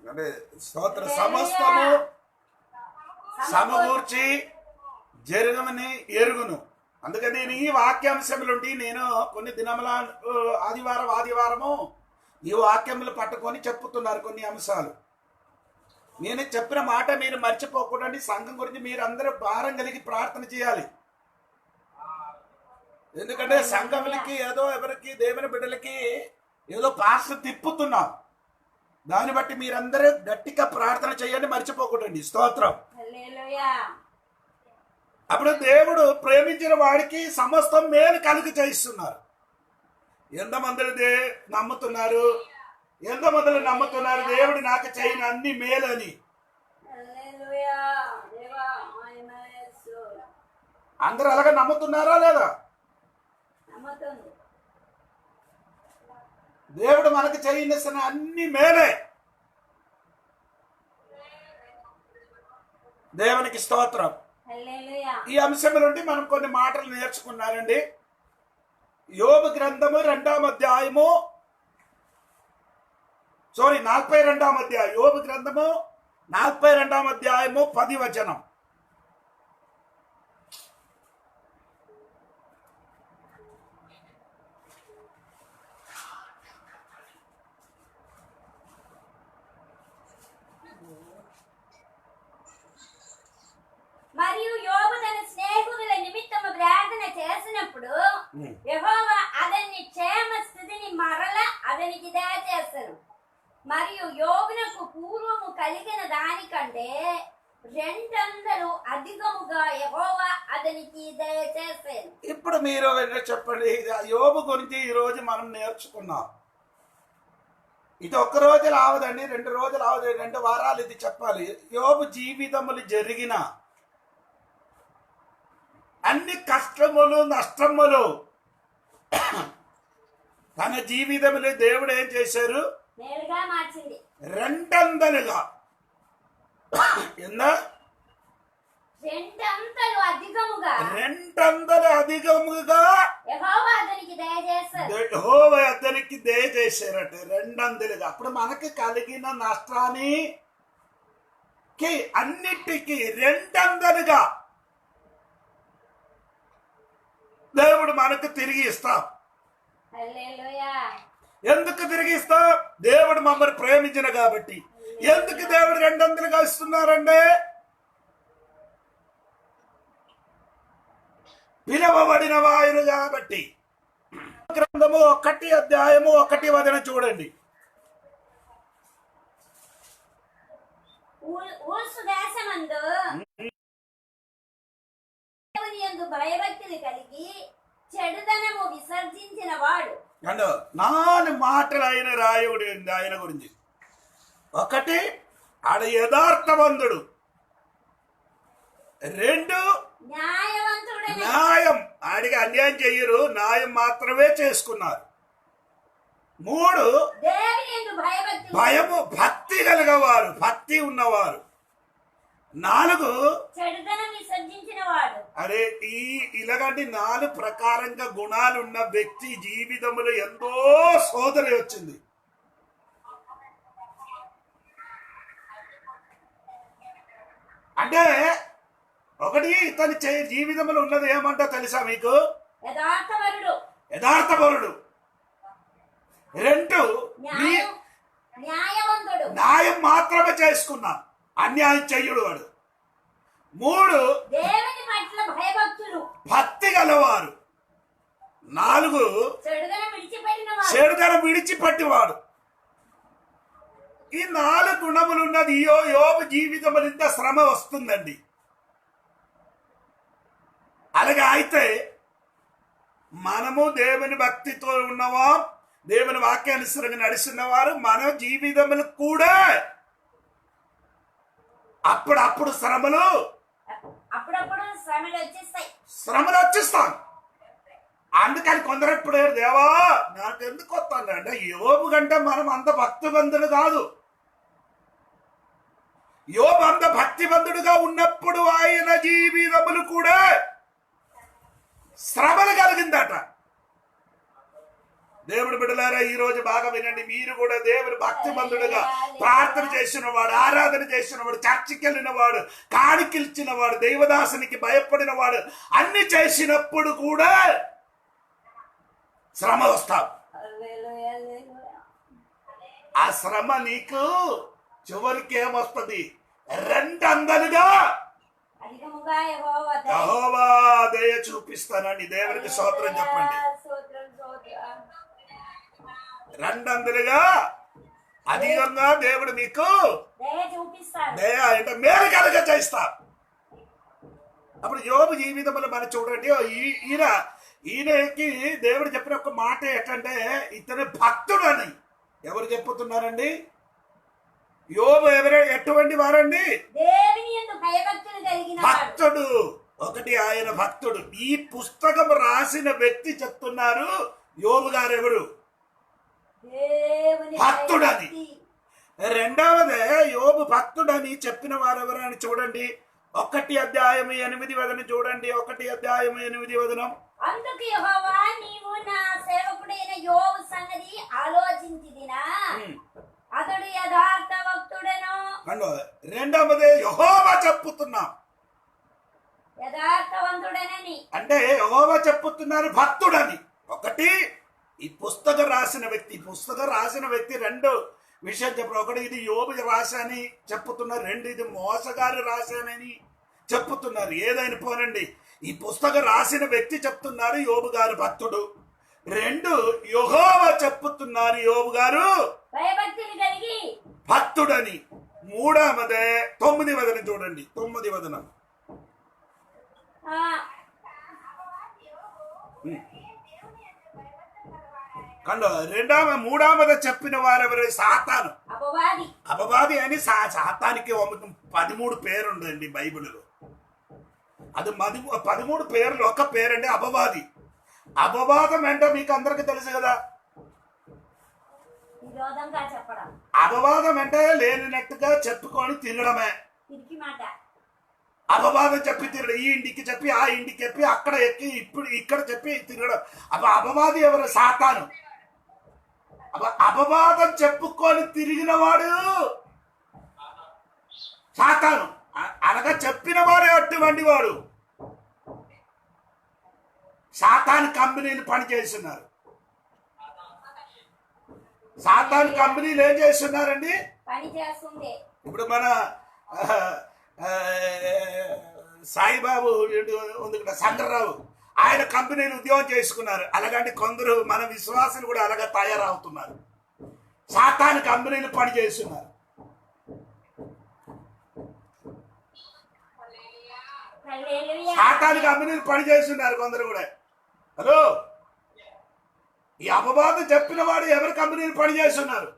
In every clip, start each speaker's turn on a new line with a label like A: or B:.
A: అంటే స్తోత్ర సమస్తము సమకూర్చి జరుగుమని ఎరుగును. అందుకని నేను ఈ వాక్యాంశములుండి నేను కొన్ని దినముల ఆదివారము ఈ వాక్యములు పట్టుకొని చెప్పుతున్నారు కొన్ని అంశాలు. నేను చెప్పిన మాట మీరు మర్చిపోకూడదు. సంఘం గురించి మీరు అందరూ భారం కలిగి ప్రార్థన చేయాలి. ఎందుకంటే సంఘములకి ఏదో ఎవరికి దేవుని బిడ్డలకి ఏదో పాస్ తిప్పుతున్నాం. దాన్ని బట్టి మీరందరూ గట్టిగా ప్రార్థన చేయండి, మర్చిపోకూడదండి. స్తోత్రం. అప్పుడు దేవుడు ప్రేమించిన వాడికి సమస్తం మేలు కలిగి చేయిస్తున్నారు. ఎంతమంది నమ్ముతున్నారు? ఎంతమంది నమ్ముతున్నారు దేవుడు నాకు చేయని అన్ని మేలు అని? అందరూ అలాగే నమ్ముతున్నారా లేదా? దేవుడు మనకు చేయనిసిన అన్ని మేలే. దేవునికి స్తోత్రం. ఈ అంశం నుండి మనం కొన్ని మాటలు నేర్చుకున్నారండి. యోబు గ్రంథము 42వ అధ్యాయము 42వ అధ్యాయం. యోబు గ్రంథము 42వ అధ్యాయము 10వ వచనం.
B: మరియు యోబు తన స్నేహితుల నిమిత్తము ప్రార్థన చేసినప్పుడు యెహోవా అతని క్షేమ స్థితిని మరల అతనికి దయచేసెను. మరియు యోబునకు పూర్వము కలిగిన దానికంటే 200 అధికముగా యెహోవా అతనికి దయచేసెను.
A: ఇప్పుడు మీరు చెప్పండి, యోబు గురించి ఈ రోజు మనం నేర్చుకున్నాం. ఇది ఒక్క రోజు రావదండి, 2 రోజులు రావదు, 2 వారాలు ఇది చెప్పాలి. యోబు జీవితములు జరిగిన అన్ని కష్టములు నష్టములు తన జీవితంలో దేవుడు ఏం చేశారు? 200గా 200 అధికముగా యెహోవా అతనికి దయచేశారట. 200గా. అప్పుడు మనకి కలిగిన నష్టానికి అన్నిటికీ 200గా దేవుడు మనకు తిరిగి ఇస్తాం. ఎందుకు తిరిగి ఇస్తాం? దేవుడు మమ్మల్ని ప్రేమించిన కాబట్టి. ఎందుకు దేవుడు 200గా ఇస్తున్నారంటే పిలవబడిన వాయులు కాబట్టి. గ్రంథము 1 అధ్యాయము 1 వచనం చూడండి.
B: భయభక్తులు కలిగి చెడుదనము విసర్జించిన వాడు.
A: 4 మాటలు ఆయన రాయుడు ఆయన గురించి. 1 ఆడ యథార్థవంతుడు. 2 న్యాయం, ఆడికి అన్యాయం చెయ్యరు, న్యాయం మాత్రమే చేసుకున్నారు. 3 భయము, భక్తి కలిగేవారు, భక్తి ఉన్నవారు. 4
B: చెడుదనం విసర్జించిన వాడు.
A: అరే ఇలాంటి 4 ప్రకారంగా గుణాలు ఉన్న వ్యక్తి జీవితంలో ఎంతో సోదరి వచ్చింది. అంటే 1 ఇతని జీవితంలో ఉన్నది ఏమంటో తెలుసా మీకు? యథార్థపరుడు. 2 న్యాయం మాత్రమే చేసుకున్నా, అన్యాయం చెయ్యడు వాడు. 3
B: దేవుని పట్ల భయభక్తులు,
A: భక్తి గలవారు. 4 చెడుదనం విడిచిపెట్టివాడు. ఈ 4 గుణములు ఉన్నది యోబు జీవితం ఇంత శ్రమ వస్తుందండి. అలాగే అయితే మనము దేవుని భక్తితో ఉన్నవాం, దేవుని వాక్యానుసరంగా నడుస్తున్న వారు మన జీవితములు కూడా అప్పుడప్పుడు శ్రమలు వచ్చేస్తాం. అందుకని కొందరు ఇప్పుడు దేవా నాకు ఎందుకు వస్తాను అంటే యోబు కంటే మనం అంత భక్తివంతులు కాదు. యోబు అంత భక్తివంతుడుగా ఉన్నప్పుడు ఆయన జీవితములు కూడా శ్రమలు కలిగిందట. దేవుడు బిడ్డలారా, ఈ రోజు బాగా వినండి. మీరు కూడా దేవుడు భక్తిమంతుడుగా ప్రార్థన చేసిన వాడు, ఆరాధన చేసిన వాడు, చర్చికి వెళ్ళిన వాడు, కాணிకిల్చిన వాడు, దైవదాసునికి భయపడిన వాడు, అన్ని చేసినప్పుడు కూడా శ్రమ వస్తావు. ఆ శ్రమ నీకు చివరికి ఏమొస్తుంది? రెండందలుగా యెహోవా దయ చూపిస్తానని దేవునికి స్తోత్రం చెప్పండి. రెండందలుగా అధికంగా దేవుడు మీకు దయ అంటే మేలు కలుగ చేస్తారు. అప్పుడు యోబు జీవితంలో మనం చూడండి, ఈయనకి దేవుడు చెప్పిన ఒక మాట ఏంటంటే ఇతను భక్తుడు అని. ఎవరు చెప్పుతున్నారండి? యోబు ఎటువంటి వారండి? భక్తుడు. ఒకటి ఆయన భక్తుడు. ఈ పుస్తకం రాసిన వ్యక్తి చెప్తున్నారు యోబు గారు ఎవరు? భక్తుడని. రెండవదే యోబు భక్తుడని చెప్పిన వారెవరు అని చూడండి. 1 అధ్యాయం 8 వచనం చూడండి. 1 అధ్యాయం 8 వచనం.
B: అందుకు యెహోవా, నీవు నా సేవకుడైన యోబు సంగతి ఆలోచించిదినా? అతడు యథార్థ భక్తుడను.
A: రెండవదే యెహోవా చెప్పుతున్నాం
B: యథార్థవంతుడనని.
A: అంటే యెహోవా చెప్పుతున్నారు భక్తుడని. ఒకటి ఈ పుస్తకం రాసిన వ్యక్తి రెండు విషయం చెప్పారు. ఒకటి ఇది యోబు రాశాని చెప్పుతున్నారు, రెండు ఇది మోసగారు రాశానని చెప్పుతున్నారు. ఏదైనా పోనండి, ఈ పుస్తకం రాసిన వ్యక్తి చెప్తున్నారు యోబు గారు భక్తుడు. రెండు యెహోవా చెప్పుతున్నారు యోబు గారు
B: భయభక్తులు కలిగి
A: భక్తుడని. మూడవదే 9 వచనం చూడండి. 9 వచనం. మూడవది చెప్పిన వారెవరు? సాతాను, అపవాది అని. సాతానికి 13 పేరు ఉందండి బైబిల్లో. అది 13 పేర్లు. ఒక పేరండి అపవాది. అపవాదం అంటే మీకు అందరికి తెలుసు కదా. అపవాదం అంటే లేనినట్టుగా చెప్పుకొని తిరగడమే. అపవాదం చెప్పి తిరగడం. ఈ ఇంటికి చెప్పి ఆ ఇంటికి చెప్పి అక్కడ ఎక్కి ఇప్పుడు ఇక్కడ చెప్పి తిరగడం. అపవాది ఎవరు? సాతాను. అపవాదం చెప్పుకొని తిరిగిన వాడు సాతాను. అనగా చెప్పిన వాడే అటువంటి వాడు. సాతాను కంపెనీలు పని చేస్తున్నారు. సాతాను కంపెనీలు ఏం చేస్తున్నారండి? ఇప్పుడు మన సాయిబాబు ఉంది కదా, శంకర్రావు, ఆయన కంపెనీలు ఉద్యోగం చేసుకున్నారు. అలాగంటే కొందరు మన విశ్వాసులు కూడా అలాగా తయారవుతున్నారు. సాతాను కంపెనీలు పని చేస్తున్నారు. సాతాను కంపెనీలు పని చేస్తున్నారు కొందరు కూడా. హలో, ఈ అపవాదం చెప్పిన వాడు ఎవరి కంపెనీలు పని చేస్తున్నారు?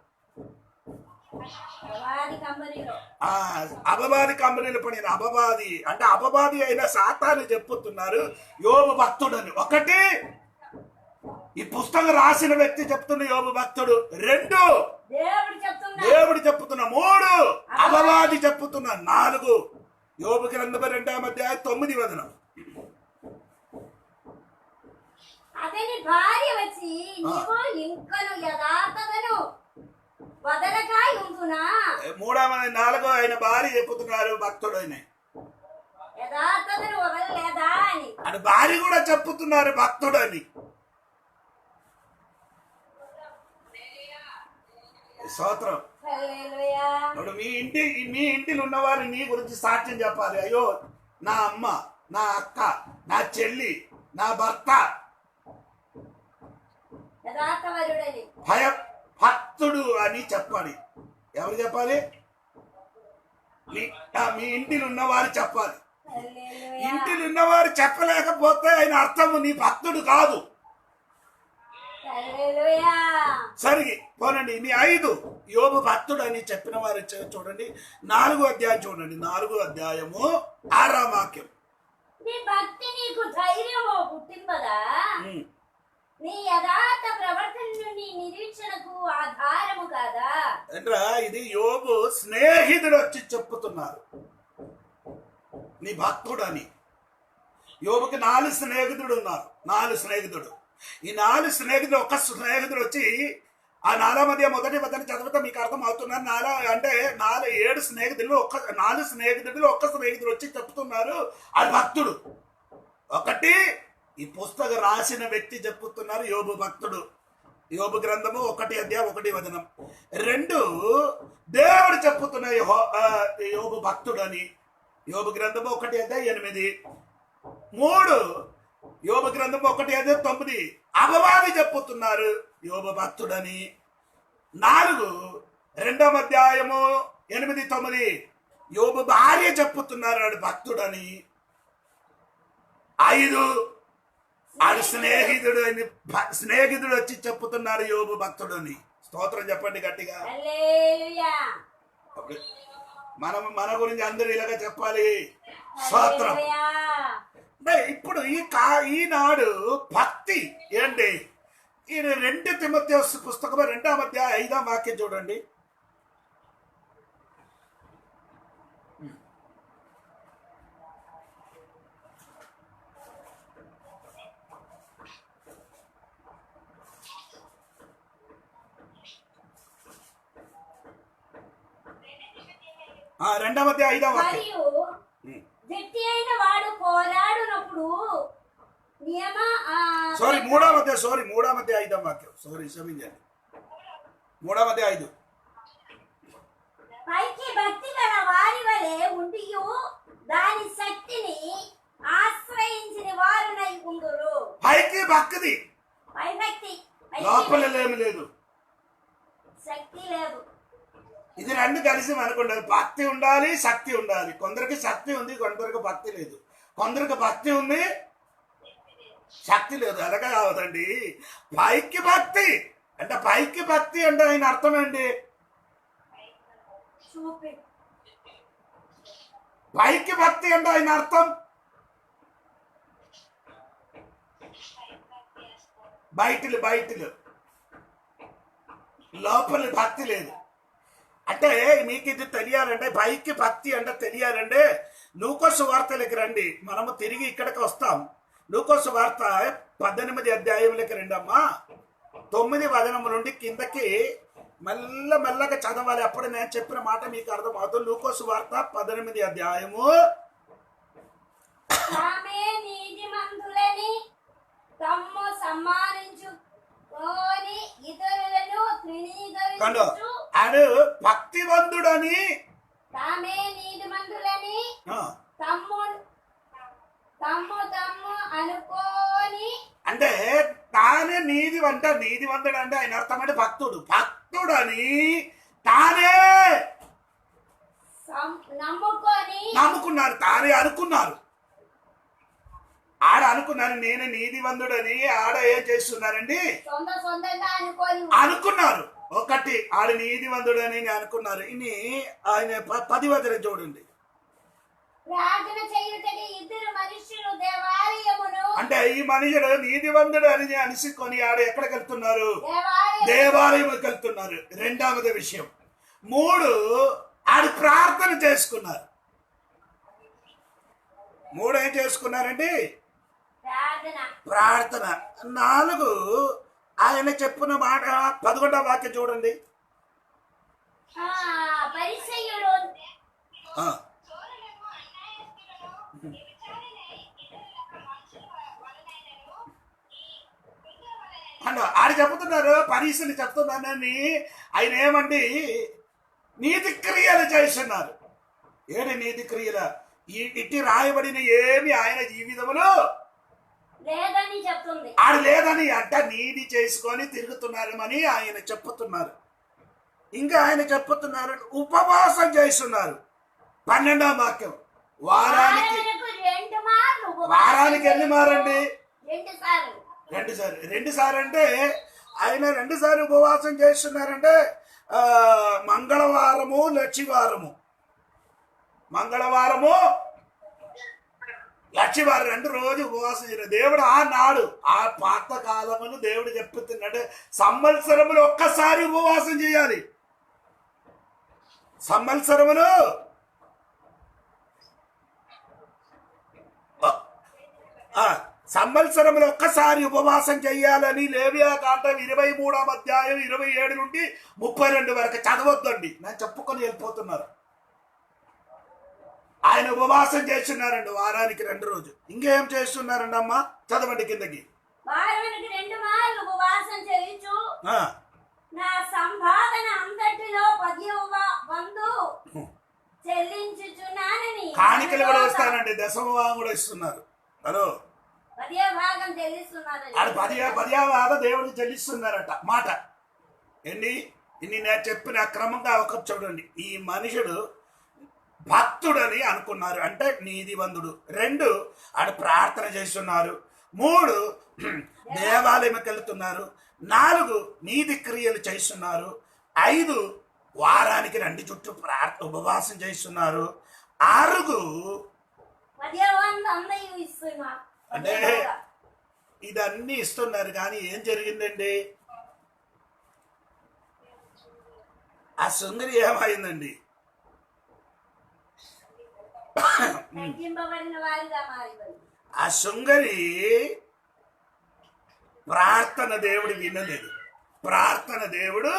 A: అపవాది కంపెనీలు పని. అపవాది అంటే అపవాది అయిన సాతాను చెప్పుతున్నారు యోబు భక్తుడని. ఒకటి ఈ పుస్తకం రాసిన వ్యక్తి చెప్తున్న యోబు భక్తుడు. రెండు దేవుడు చెప్తున్నా. మూడు అపవాది చెప్పుతున్నా. 4 యోబు గ్రంథం 2వ అధ్యాయం 9 వచనం.
B: అతని భార్య వచ్చి, నీవు ఇంకను యథార్థతను వదలగా ఉండునా?
A: 4 ఆయన భార్య చెప్పుతున్నారు భక్తుడు అని.
B: యథార్థతను వదలలేదా అని.
A: అని భార్య కూడా చెప్పుతున్నారు భక్తుడు అని. స్తోత్రం. ఇప్పుడు మీ ఇంటిలో ఉన్నవారు నీ గురించి సాక్ష్యం చెప్పాలి. అయ్యో, నా అమ్మ, నా అక్క, నా చెల్లి, నా భర్త భక్తుడు అని చెప్పాలి. ఎవరు చెప్పాలి? మీ ఇంటిలో ఉన్నవారు చెప్పాలి. ఇంటిలో ఉన్నవారు చెప్పలేకపోతే ఆయన అర్థము నీ భక్తుడు కాదు. సరిగి పోనండి. మీ 5 యోబు భక్తుడు అని చెప్పిన వారు చూడండి. 4వ అధ్యాయం చూడండి. 4వ అధ్యాయము 6వ వాక్యం.
B: నీ భక్తి నీకు ధైర్యము పుట్టింపదా? నీ యథార్థ ప్రవర్తనను నీ నిరీక్షణకు ఆధారము కాదా?
A: ఏంట్రా ఇది యోబు స్నేహితుడు వచ్చి చెప్పుతున్నారు నీ భక్తుడని. యోబుకి 4 స్నేహితుడు ఉన్నారు. 4 స్నేహితుడు. ఈ 4 స్నేహితుడు ఒక స్నేహితుడు వచ్చి ఆ 4 మధ్య మొదటి వద్దని చదివితే మీకు అర్థం అవుతున్నారు. 7 స్నేహితులు 4 స్నేహితులు ఒక్క స్నేహితుడు వచ్చి చెప్తున్నారు అది భక్తుడు. ఒకటి ఈ పుస్తకం రాసిన వ్యక్తి చెప్పుతున్నారు యోబు భక్తుడు. యోబు గ్రంథము 1 అధ్యాయం 1 వచనం. 2 దేవుడు చెప్పుతున్న యోబు భక్తుడు అని. యోబు గ్రంథము 1 అధ్యాయం 8. 3 యోబు గ్రంథము 1 అధ్యాయం 9 అపవాది చెప్పుతున్నారు యోబు భక్తుడని. 4 2వ అధ్యాయము 8, 9 యోబు భార్య చెప్పుతున్నారు ఆడు భక్తుడని. 5 ఆడు స్నేహితుడు వచ్చి చెప్పుతున్నారు యోబు భక్తుడని. స్తోత్రం చెప్పండి గట్టిగా.
B: హల్లెలూయా.
A: మన గురించి అందరూ ఇలాగా చెప్పాలి. స్తోత్రం. ఇప్పుడు ఈనాడు భక్తి ఏంటి? ఈ 2 తిమోథెయుసు పుస్తకం 2వ అధ్యాయం 5వ వాక్యం చూడండి. రెండవ అధ్యాయం 5వ వాక్యం.
B: మరియు గట్టి అయిన వాడు పోరాడునప్పుడు
A: మూడవ అధ్యాయం 5వ వాక్యం. క్షమించండి. 3వ అధ్యాయం 5.
B: పైకి భక్తి గల వారి వలె ఉండియు దాని శక్తిని ఆశ్రయించిన వారునై ఉందురు.
A: పైకి భక్తి,
B: పై భక్తి,
A: లోపలేమి లేదు,
B: శక్తి లేదు.
A: ఇది 2 కలిసి అనుకుంటారు. భక్తి ఉండాలి, శక్తి ఉండాలి. కొందరికి శక్తి ఉంది, కొందరికి భక్తి లేదు. కొందరికి భక్తి ఉంది, శక్తి లేదు. అలాగే కావద్దండి. పైకి భక్తి అంటే ఆయన అర్థం ఏంటి? పైకి భక్తి అంటే ఆయన అర్థం బయటలు లోపల భక్తి లేదు. అంటే మీకు ఇది తెలియాలంటే పైకి భక్తి అంటే తెలియాలంటే లూకా సువార్తలకి రండి. మనము తిరిగి ఇక్కడికి వస్తాం. లూకా సువార్త 18 అధ్యాయంలోకి రండమ్మా. 9 వచనము నుండి కిందకి మెల్లగా చదవాలి. అప్పుడు నేను చెప్పిన మాట మీకు అర్థం అవుతుంది. లూకా సువార్త 18 అధ్యాయము. ఆడు భక్తివంతుడని అంటే తానే నీతివంతుడు అంటే ఆయన అర్థమంటే భక్తుడని తానే నమ్ముకున్నారు. తానే అనుకున్నారు. నేను నీతివంతుడని ఆడ ఏం చేస్తున్నారండి అనుకున్నారు. ఒకటి ఆడ నీతివంతుడని అనుకున్నారు. ఇని ఆయన 10 వచనం చూడండి. అంటే ఈ మనుషుడు నీతివంతుడు అని అనుసుకొని ఆడ ఎక్కడికి వెళ్తున్నారు? దేవాలయంకి వెళ్తున్నారు. 2వ విషయం. 3 ఆడు ప్రార్థన చేసుకున్నారు. 3 ఏం చేసుకున్నారండి? ప్రార్థన. 4 ఆయన చెప్పిన మాట 11వ వాక్యం చూడండి. ఆడు చెప్తున్నారు, పరిశీలి చెప్తున్నానని ఆయన ఏమండి నీతి క్రియలు చేస్తున్నారు. ఏడు నీతి క్రియల ఇట్టి రాయబడిన ఏమి ఆయన జీవితంలో
B: లేదని చెప్తుంది.
A: ఆడు లేదని అంటే నీతి చేసుకొని తిరుగుతున్నారని ఆయన చెప్పుతున్నారు. ఇంకా ఆయన చెప్పుతున్నారు ఉపవాసం చేస్తున్నారు. 12వ వాక్యం. వారానికి ఎన్ని మారండి? 2 సార్లు అంటే ఆయన 2 సార్లు ఉపవాసం చేస్తున్నారంటే మంగళవారము లక్షివారము లక్ష వారు 2 రోజు ఉపవాసం చేయరు. దేవుడు ఆనాడు ఆ పాత కాలమును దేవుడు చెప్తున్నాడు, సంవత్సరములు ఒక్కసారి ఉపవాసం చేయాలి. సంవత్సరములు సంవత్సరములు ఒక్కసారి ఉపవాసం చెయ్యాలని లేవియాకాండం 23వ అధ్యాయం 27 నుండి 32 వరకు చదవద్దండి, నేను చెప్పుకొని వెళ్ళిపోతున్నారు. ఆయన ఉపవాసం చేస్తున్నారండి వారానికి 2 రోజు. ఇంకేం చేస్తున్నారండి అమ్మా? చదవండి కిందకి.
B: వారానికి 2 మార్లు ఉపవాసం చేయుచు నా సంపాదన అంతటిలో 10వ వంతు చెల్లించుచున్నానని.
A: కాணிకలు కూడా ఇస్తానండి, దశమ భాగం కూడా ఇస్తున్నారు. హలో,
B: 10వ భాగం చెల్లిస్తున్నారు.
A: అది 10వ భాగం దేవుడికి చెల్లిస్తున్నారట మాట. ఇన్ని నేను చెప్పిన క్రమంగా ఒక చూడండి. ఈ మనుషుడు భక్తుడని అనుకున్నారు, అంటే నీతివంతుడు. 2 ఆడు ప్రార్థన చేస్తున్నారు. 3 దేవాలయంకి వెళ్తున్నారు. 4 నీతి క్రియలు చేస్తున్నారు. 5 వారానికి 2 చుట్టూ ఉపవాసం చేస్తున్నారు. 6 అంటే ఇదన్నీ ఇస్తున్నారు. కానీ ఏం జరిగిందండి? ఆ శృంగరి ఏమైందండి? ఆ శృంగరి ప్రార్థన దేవుడు వినలేదు, ప్రార్థన దేవుడు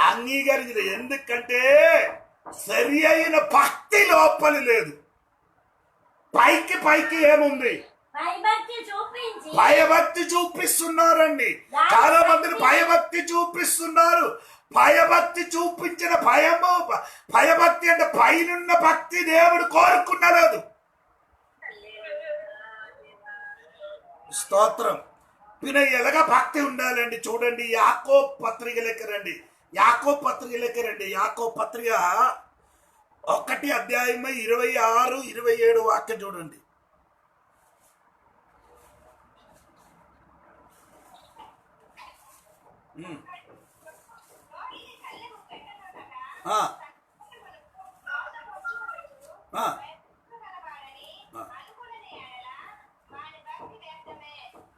A: అంగీకరించలేదు. ఎందుకంటే సరి అయిన భక్తి లోపల లేదు. పైకి ఏముంది? భయభక్తి చూపిస్తున్నారండి. చాలా మందిని భయభక్తి చూపిస్తున్నారు. భయభక్తి చూపించిన భయభక్తి అంటే పైనున్న భక్తి దేవుడు కోరుకున్నలేదు. స్తోత్రం. ఎలాగా భక్తి ఉండాలండి? చూడండి, యాకోబు పత్రికలోకి రండి. యాకోబు పత్రిక 1 అధ్యాయం 26, 27 వాక్యం చూడండి.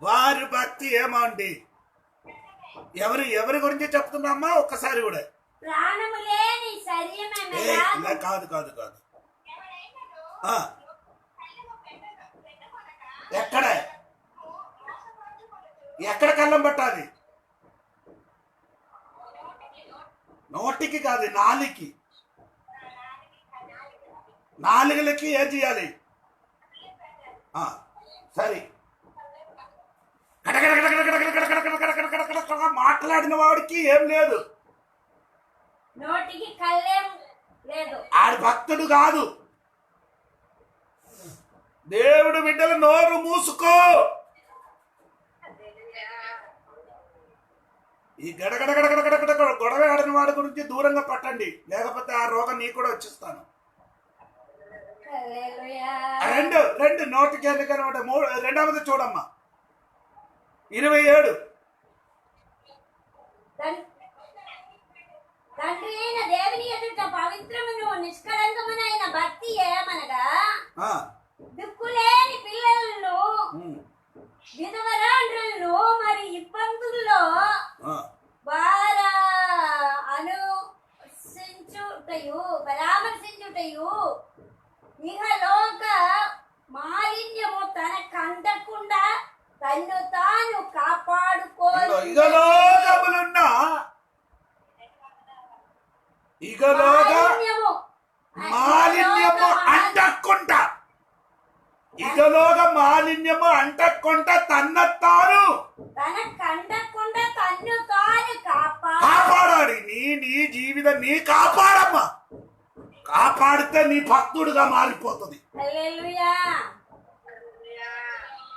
A: వారి భక్తి ఏమండి? ఎవరి గురించి చెప్తున్నామ్మా? ఒక్కసారి కూడా కాదు. ఎక్కడ కళ్ళం పట్టాలి? నోటికి కాదు, నాలుగులకి ఏం చేయాలి? సరే, మాట్లాడిన వాడికి ఏం లేదు,
B: నోటికి కళ్ళేం లేదు.
A: ఆడి భక్తుడు కాదు. దేవుడు బిడ్డలు నోరు మూసుకో. ఈ గొడవ ఆడిన వాడి గురించి దూరంగా పట్టండి, లేకపోతే ఆ రోగం నీకు కూడా వచ్చిస్తాను. 2 నోటికి ఎందుకనమాట. 2వది చూడమ్మా, 27.
B: తండ్రి అయిన దేవుని ఎదుట పవిత్రమును నిష్కళంకమునైన భక్తి ఏమనగా దిక్కులేని పిల్లలను, విధవరాండ్రులను, మరి ఇబ్బందుల్లో పరామర్శించుటయు ఇహలోక మాలిన్యము తనకంటకుండా తన్ను తాను కాపాడుకోవాలి.
A: మాలిన్యము అంటకుండా తనకంటకుండా
B: తన్ను తాను
A: కాపాడాలి. నీ జీవితం నీ కాపాడమ్మా. కాపాడితే నీ భక్తుడుగా మారిపోతుంది.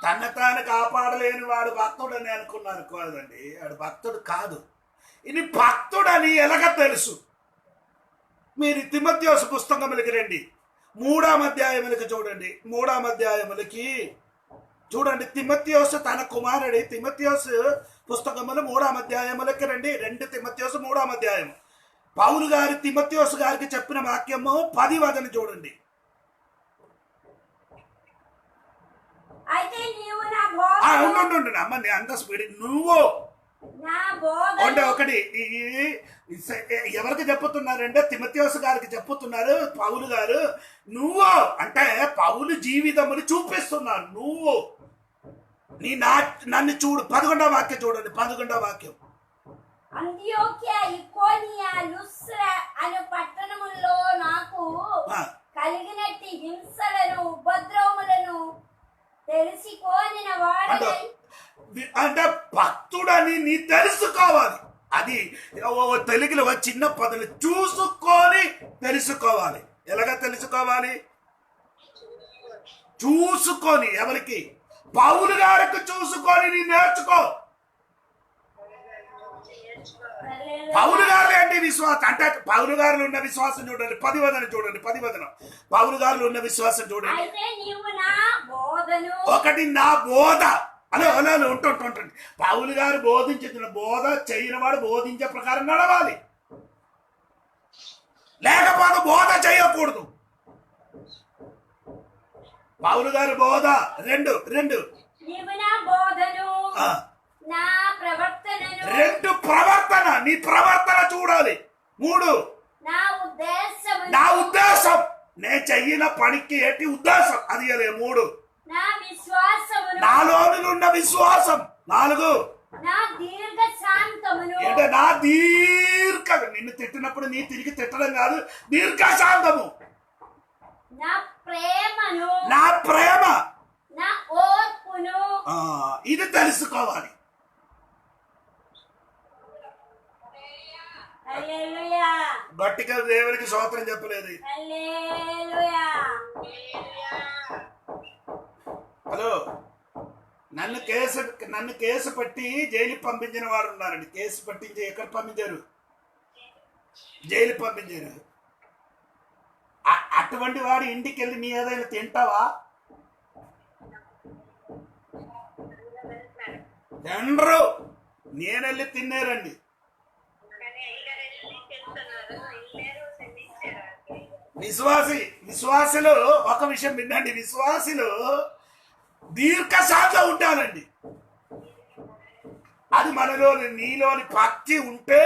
A: తన తాను కాపాడలేని వాడు భక్తుడని అనుకున్నారు కాదండి, వాడు భక్తుడు కాదు. ఇది భక్తుడని ఎలాగ తెలుసు? మీరు తిమోతియోసు పుస్తకములకి రండి, 3వ అధ్యాయములకి చూడండి. 3వ అధ్యాయములకి చూడండి. తిమోతియోసు తన కుమారుడి తిమోతియోసు పుస్తకములు 3వ అధ్యాయములకి రండి. 2 తిమోతియోసు 3వ అధ్యాయం. పౌలు గారు తిమోతియోసు గారికి చెప్పిన వాక్యము 10 వచనం చూడండి. ఉండు అమ్మ నీ అంత స్పీడ్ నువ్వు
B: నా బోధ
A: అంటే ఒకటి ఎవరికి చెప్పుతున్నారంటే తిమోతియోసు గారికి చెప్పుతున్నారు పౌలు గారు. నువ్వు అంటే పౌలు జీవితముని చూపిస్తున్నారు. నువ్వు నన్ను చూడు. 11వ వాక్యం చూడండి. 11వ వాక్యం.
B: అంతియోక్య ఇకోనియా లుస్త్ర అను పట్టణముల్లో నాకు కలిగినట్టి హింసలను ఉపద్రవములను తెలుసుకోనిన వాడై.
A: అంటే భక్తుడని నీ తెలుసుకోవాలి. అది తెలుగులో చిన్న పదులు చూసుకొని తెలుసుకోవాలి. ఎలాగా తెలుసుకోవాలి? చూసుకొని. ఎవరికి? పౌలు గారికి చూసుకొని నీ నేర్చుకో. పౌలు గారు ఏంటి విశ్వాసం అంటే పౌలు గారిలో ఉన్న విశ్వాసం చూడండి. 10 వదన చూడండి. 10 వదనం పౌలు గారిలో ఉన్న విశ్వాసం చూడండి. ఒకటి నా బోధ అలా అలా ఉంటుంటుంది. పౌలు గారు బోధించిన బోధ చేయని వాడు బోధించే ప్రకారం నడవాలి, లేకపోతే బోధ చేయకూడదు. పౌలు గారు బోధ రెండు ప్రవర్తన. నీ ప్రవర్తన చూడాలి. 3 నా ఉద్దేశం. నే చెయ్యిన పనికి ఏంటి ఉద్దేశం? అది 3 నాలోని ఉన్న విశ్వాసం. 4 అంటే నా దీర్ఘ. నిన్ను తిట్టినప్పుడు నీ తిరిగి తిట్టడం కాదు, దీర్ఘశాంతము. నా ప్రేమ ఇది తెలుసుకోవాలి. గట్టిగా దేవునికి స్తోత్రం చెప్పలేదు. హలో, నన్ను కేసు పట్టి జైలు పంపించిన వారు ఉన్నారండి. కేసు పట్టించి ఎక్కడ పంపించారు? జైలు పంపించారు. అటువంటి వాడు ఇంటికి వెళ్ళి నీ ఏదైనా తింటావా? తినరు. నేనెళ్ళి తిన్నారండి. విశ్వాసులు ఒక విషయం వినండి. విశ్వాసులు దీర్ఘశాంతం ఉంటానండి. అది మనలోని నీలోని భక్తి ఉంటే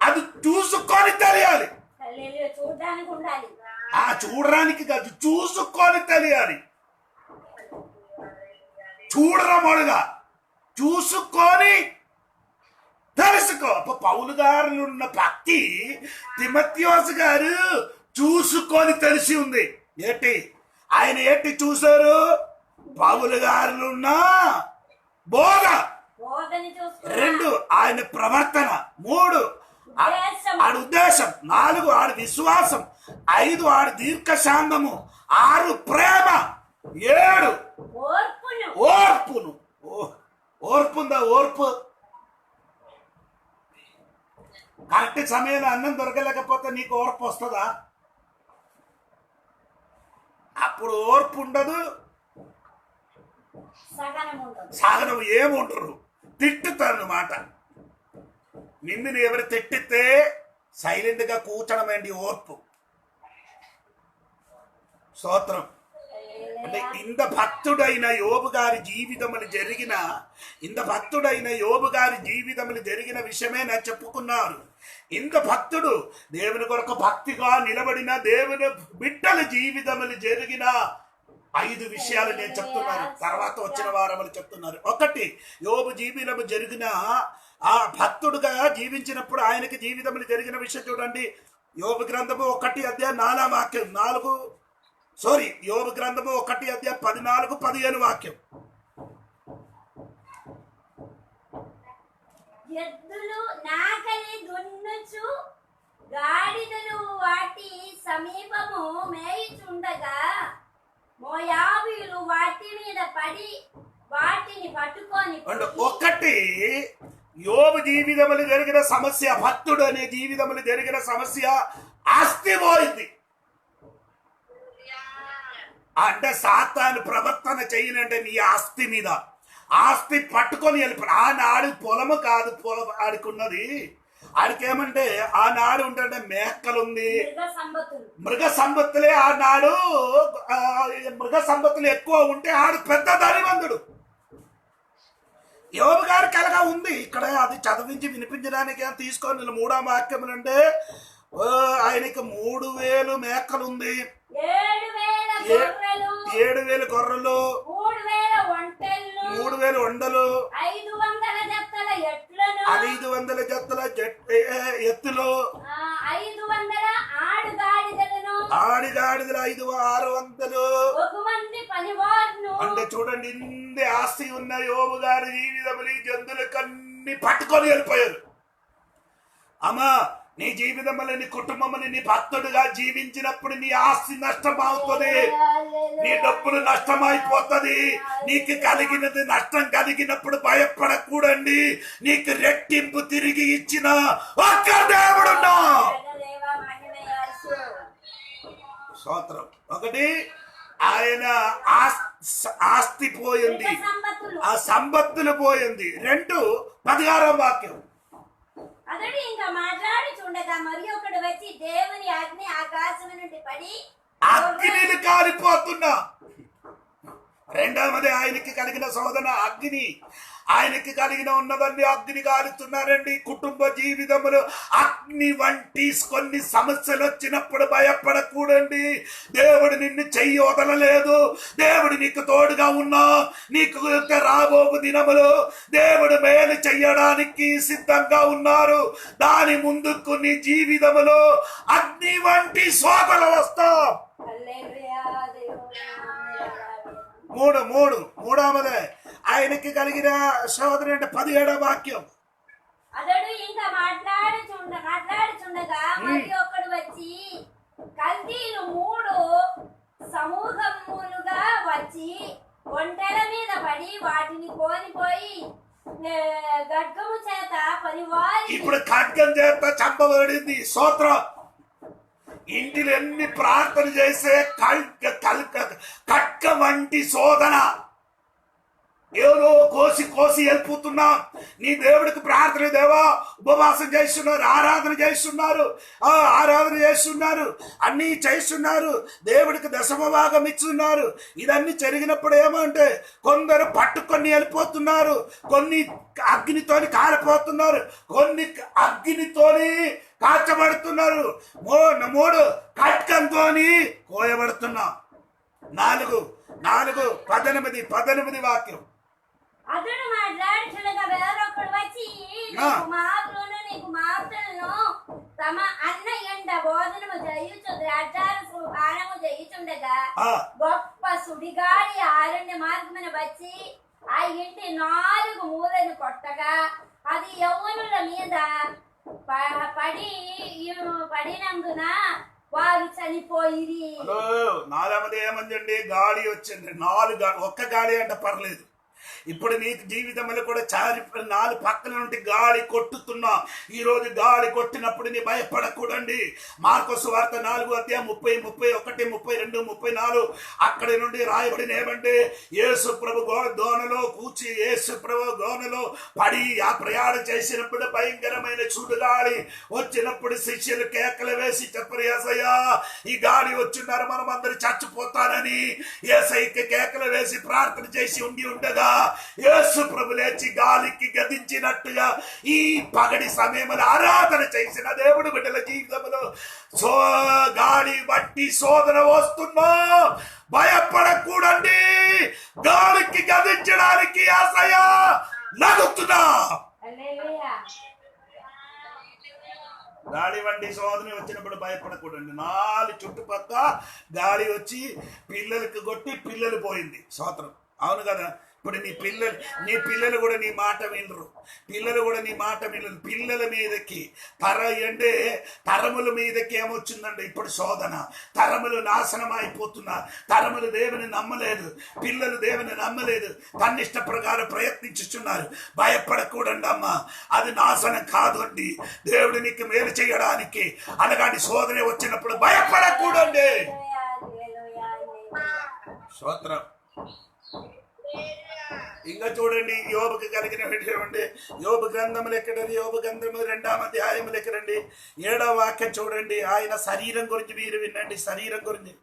A: అది చూసుకొని తెలియాలి. చూడడానికి కాదు, చూసుకొని తెలియాలి. చూడరమొడగా చూసుకొని తెలుసుకో. పౌలు గారు ఉన్న భక్తి తిమోతియోసు గారు చూసుకొని తెలిసి ఉంది. ఏంటి ఆయన ఏంటి చూశారు? పౌలు గారు ఉన్న బోధ. 2 ఆయన ప్రవర్తన. 3 ఆడి ఉద్దేశం. 4 ఆడి విశ్వాసం. 5 ఆడి దీర్ఘశాంతము. 6 ప్రేమ. 7 ఓర్పును. ఓర్పుందా? ఓర్పు. కరెక్ట్ సమయంలో అన్నం దొరకలేకపోతే నీకు ఓర్పు వస్తుందా? అప్పుడు ఓర్పు ఉండదు, సహనం ఏముండరు. తిట్టుతారన్నమాట. నిన్ను ఎవరు తిట్టితే సైలెంట్ గా కూర్చడమేంటి ఓర్పు. స్తోత్రం. అంటే ఇంత భక్తుడైన యోబు గారి జీవితములు జరిగిన విషయమే నేను చెప్పుకున్నారు. ఇంత భక్తుడు దేవుని కొరకు భక్తిగా నిలబడిన దేవుని బిడ్డల జీవితములు జరిగిన 5 విషయాలు నేను చెప్తున్నాను. తర్వాత వచ్చిన వారములు చెప్తున్నారు. 1 యోబు జీవితము జరిగిన ఆ భక్తుడుగా జీవించినప్పుడు ఆయనకి జీవితములు జరిగిన విషయం చూడండి. యోబు గ్రంథము 1 అధ్యాయం 4వ వాక్యం. యోబు గ్రంథము 1 అధ్యాయం 14, 15 వాక్యం.
B: ఎద్దులు నాగలి దున్నుచు గాడిదలు వాటి సమీపము మేయుచుండగా మోయాబీయులు వాటి మీద పడి వాటిని పట్టుకొని.
A: 1 యోబు జీవితములు జరిగిన సమస్య, భక్తుడు అనే జీవితములు జరిగిన సమస్య ఆస్తి పోయింది. అంటే సాతాను ప్రవర్తన చేయనంటే నీ ఆస్తి మీద. ఆస్తి పట్టుకొని వెళ్ళిపోయి. ఆనాడు పొలము కాదు, పొలం ఆడుకున్నది. ఆడికేమంటే ఆనాడు ఉంటే మేకలుంది, మృగ సంపత్తులే. ఆనాడు మృగ సంపత్తులు ఎక్కువ ఉంటే ఆడు పెద్ద ధనవంతుడు. యోబు గారి కలగా ఉంది ఇక్కడ, అది చదివించి వినిపించడానికి తీసుకొని 3వ వాక్యం అంటే ఆయనకి 3000 మేకలు ఉంది, 7,000 గొర్రెలు, 3,000 ఒంటెలు,
B: 500 జతల
A: ఎత్తులు,
B: 500
A: ఆడిగాడిదలు 600. అంటే చూడండి, ఇన్ని ఆస్తి ఉన్న యోబు గారి జీవితంలో ఈ జంతువులకన్నీ పట్టుకొని వెళ్ళిపోయారు. అమ్మా, నీ జీవితంలో నీ కుటుంబంలో నీ భక్తుడుగా జీవించినప్పుడు నీ ఆస్తి నష్టం అవుతుంది, నీ డబ్బులు నష్టం అయిపోతుంది. నీకు కలిగినది నష్టం కలిగినప్పుడు భయపడకూడండి. నీకు రెట్టింపు తిరిగి ఇచ్చిన ఒక్క దేవుడున్నా. స్తోత్రం. ఒకటి, ఆయన ఆస్తి పోయింది, ఆ సంపత్తులు పోయింది. 2, 16వ వాక్యం.
B: అతడు ఇంకా మాట్లాడుచుండగా మరి ఒకడు వచ్చి దేవుని అగ్ని ఆకాశం నుండి పడి
A: అగ్నిని కాలిపోతున్నా. రెండవది, ఆయనకి కలిగిన శోధన అగ్ని, ఆయనకి కలిగిన ఉన్నదాన్ని అగ్ని కాలుతున్నారండి. కుటుంబ జీవితంలో అగ్ని వంటి కొన్ని సమస్యలు వచ్చినప్పుడు భయపడకూడండి. దేవుడు నిన్ను చెయ్యి వదలలేదు, దేవుడు నీకు తోడుగా ఉన్నా. నీకు రాబోవు దినములు దేవుడు మేలు చెయ్యడానికి సిద్ధంగా ఉన్నారు. దాని ముందుకు నీ జీవితంలో అగ్ని వంటి శోధనలు వస్తాం. మూడవదే, ఆయనకి కలిగిన శోధన అంటే 17వ వాక్యం.
B: అతడు ఇంకా మాట్లాడుచుండగా మరి ఒకడు వచ్చి కల్దీలు 3 సమూహములుగా వచ్చి ఒంటెల మీద పడి వాటిని కోనిపోయి ఖడ్గము చేత పరివారి.
A: ఇప్పుడు ఖడ్గం చేత చంపబడింది. స్తోత్రం. ఇంటిలో ఎన్ని ప్రార్థన చేసే ఖడ్గ వంటి శోధన, ఏదో కోసి వెళ్ళిపోతున్నా. నీ దేవుడికి ప్రార్థన, దేవా ఉపవాసం చేస్తున్నారు, ఆరాధన చేస్తున్నారు, అన్నీ చేస్తున్నారు, దేవుడికి దశమ భాగం ఇస్తున్నారు. ఇదన్నీ జరిగినప్పుడు ఏమంటే కొందరు పట్టుకొని వెళ్ళిపోతున్నారు, కొన్ని అగ్నితోని కాలిపోతున్నారు, కొన్ని అగ్నితోని కాచబడుతున్నారు, 3 ఖడ్గంతోని కోయబడుతున్నాం. 4, 18 వాక్యం.
B: అతడు మాట్లాడుచుండగా వేరొకడు వచ్చి నీ కుమార్తెలను తమ అన్న ఎండ భోజనము చేయుచు ద్రాక్షారసము పానము చేయుచుండగా గొప్ప సుడిగాలి ఆరణ్య మార్గమున వచ్చి ఆ ఇంటి 4 మూలను కొట్టగా అది యవ్వనుల మీద పడినందున వారు చనిపోయి.
A: 4వది ఏమందండి, గాలి వచ్చింది. 4 ఒక్క గాలి అంటే పర్లేదు. ఇప్పుడు నీకు జీవితంలో కూడా 4 పక్కల నుండి గాలి కొట్టుతున్నా. ఈ రోజు గాలి కొట్టినప్పుడు నీ భయపడకూడండి. మార్కొసు సువార్త 4వ అధ్యాయం 30, 31, 32, 34 అక్కడి నుండి రాయబడిన ఏమంటే యేసు ప్రభు దోణలో కూర్చి యేసు ప్రభు దోణలో పడి ఆ ప్రయాణం చేసినప్పుడు భయంకరమైన చూడుగాలి వచ్చినప్పుడు శిష్యులు కేకలు వేసి చెప్పరు, యేసయ్యా ఈ గాలి వచ్చిన్నారు, మనం అందరూ చచ్చిపోతానని యేసయ్యకి కేకలు వేసి ప్రార్థన చేసి ఉండగా యేసు ప్రభు లేచి గాలికి గదించినట్టుగా ఈ పగడి సమయంలో ఆరాధన చేసిన దేవుడు బిడ్డల జీవితంలో గాలి బట్టి శోధన వస్తున్నా. భయపడకూడండి. గాలికి గదించడానికి యేసయ్య లగుతున్నా. గాలి వంటి శోధన వచ్చినప్పుడు భయపడకూడండి. 4 చుట్టుపక్క గాలి వచ్చి పిల్లలకి కొట్టి పిల్లలు పోయింది. స్తోత్రం. అవును కదా. ఇప్పుడు నీ పిల్లలు కూడా నీ మాట వినరు. పిల్లల మీదకి తరముల మీదకి ఏమొచ్చిందండి ఇప్పుడు శోధన. తరములు నాశనం అయిపోతున్నా. తరములు దేవుని నమ్మలేదు, పిల్లలు దేవుని నమ్మలేదు, తన్నిష్ట ప్రకారం ప్రయత్నించుచున్నారు. భయపడకూడండి అమ్మా, అది నాశనం కాదు అండి. దేవుడు నీకు మేలు చేయడానికి అలాంటి శోధన వచ్చినప్పుడు భయపడకూడండి. స్తోత్రం. ఇంకా చూడండి, యోబుకి కలిగినటువంటి యోబు గ్రంథములు ఎక్కడండి? యోబు గ్రంథము 2వ అధ్యాయములు ఎక్కడండి? 7వ వాక్యం చూడండి. ఆయన శరీరం గురించి మీరు వినండి. శరీరం గురించి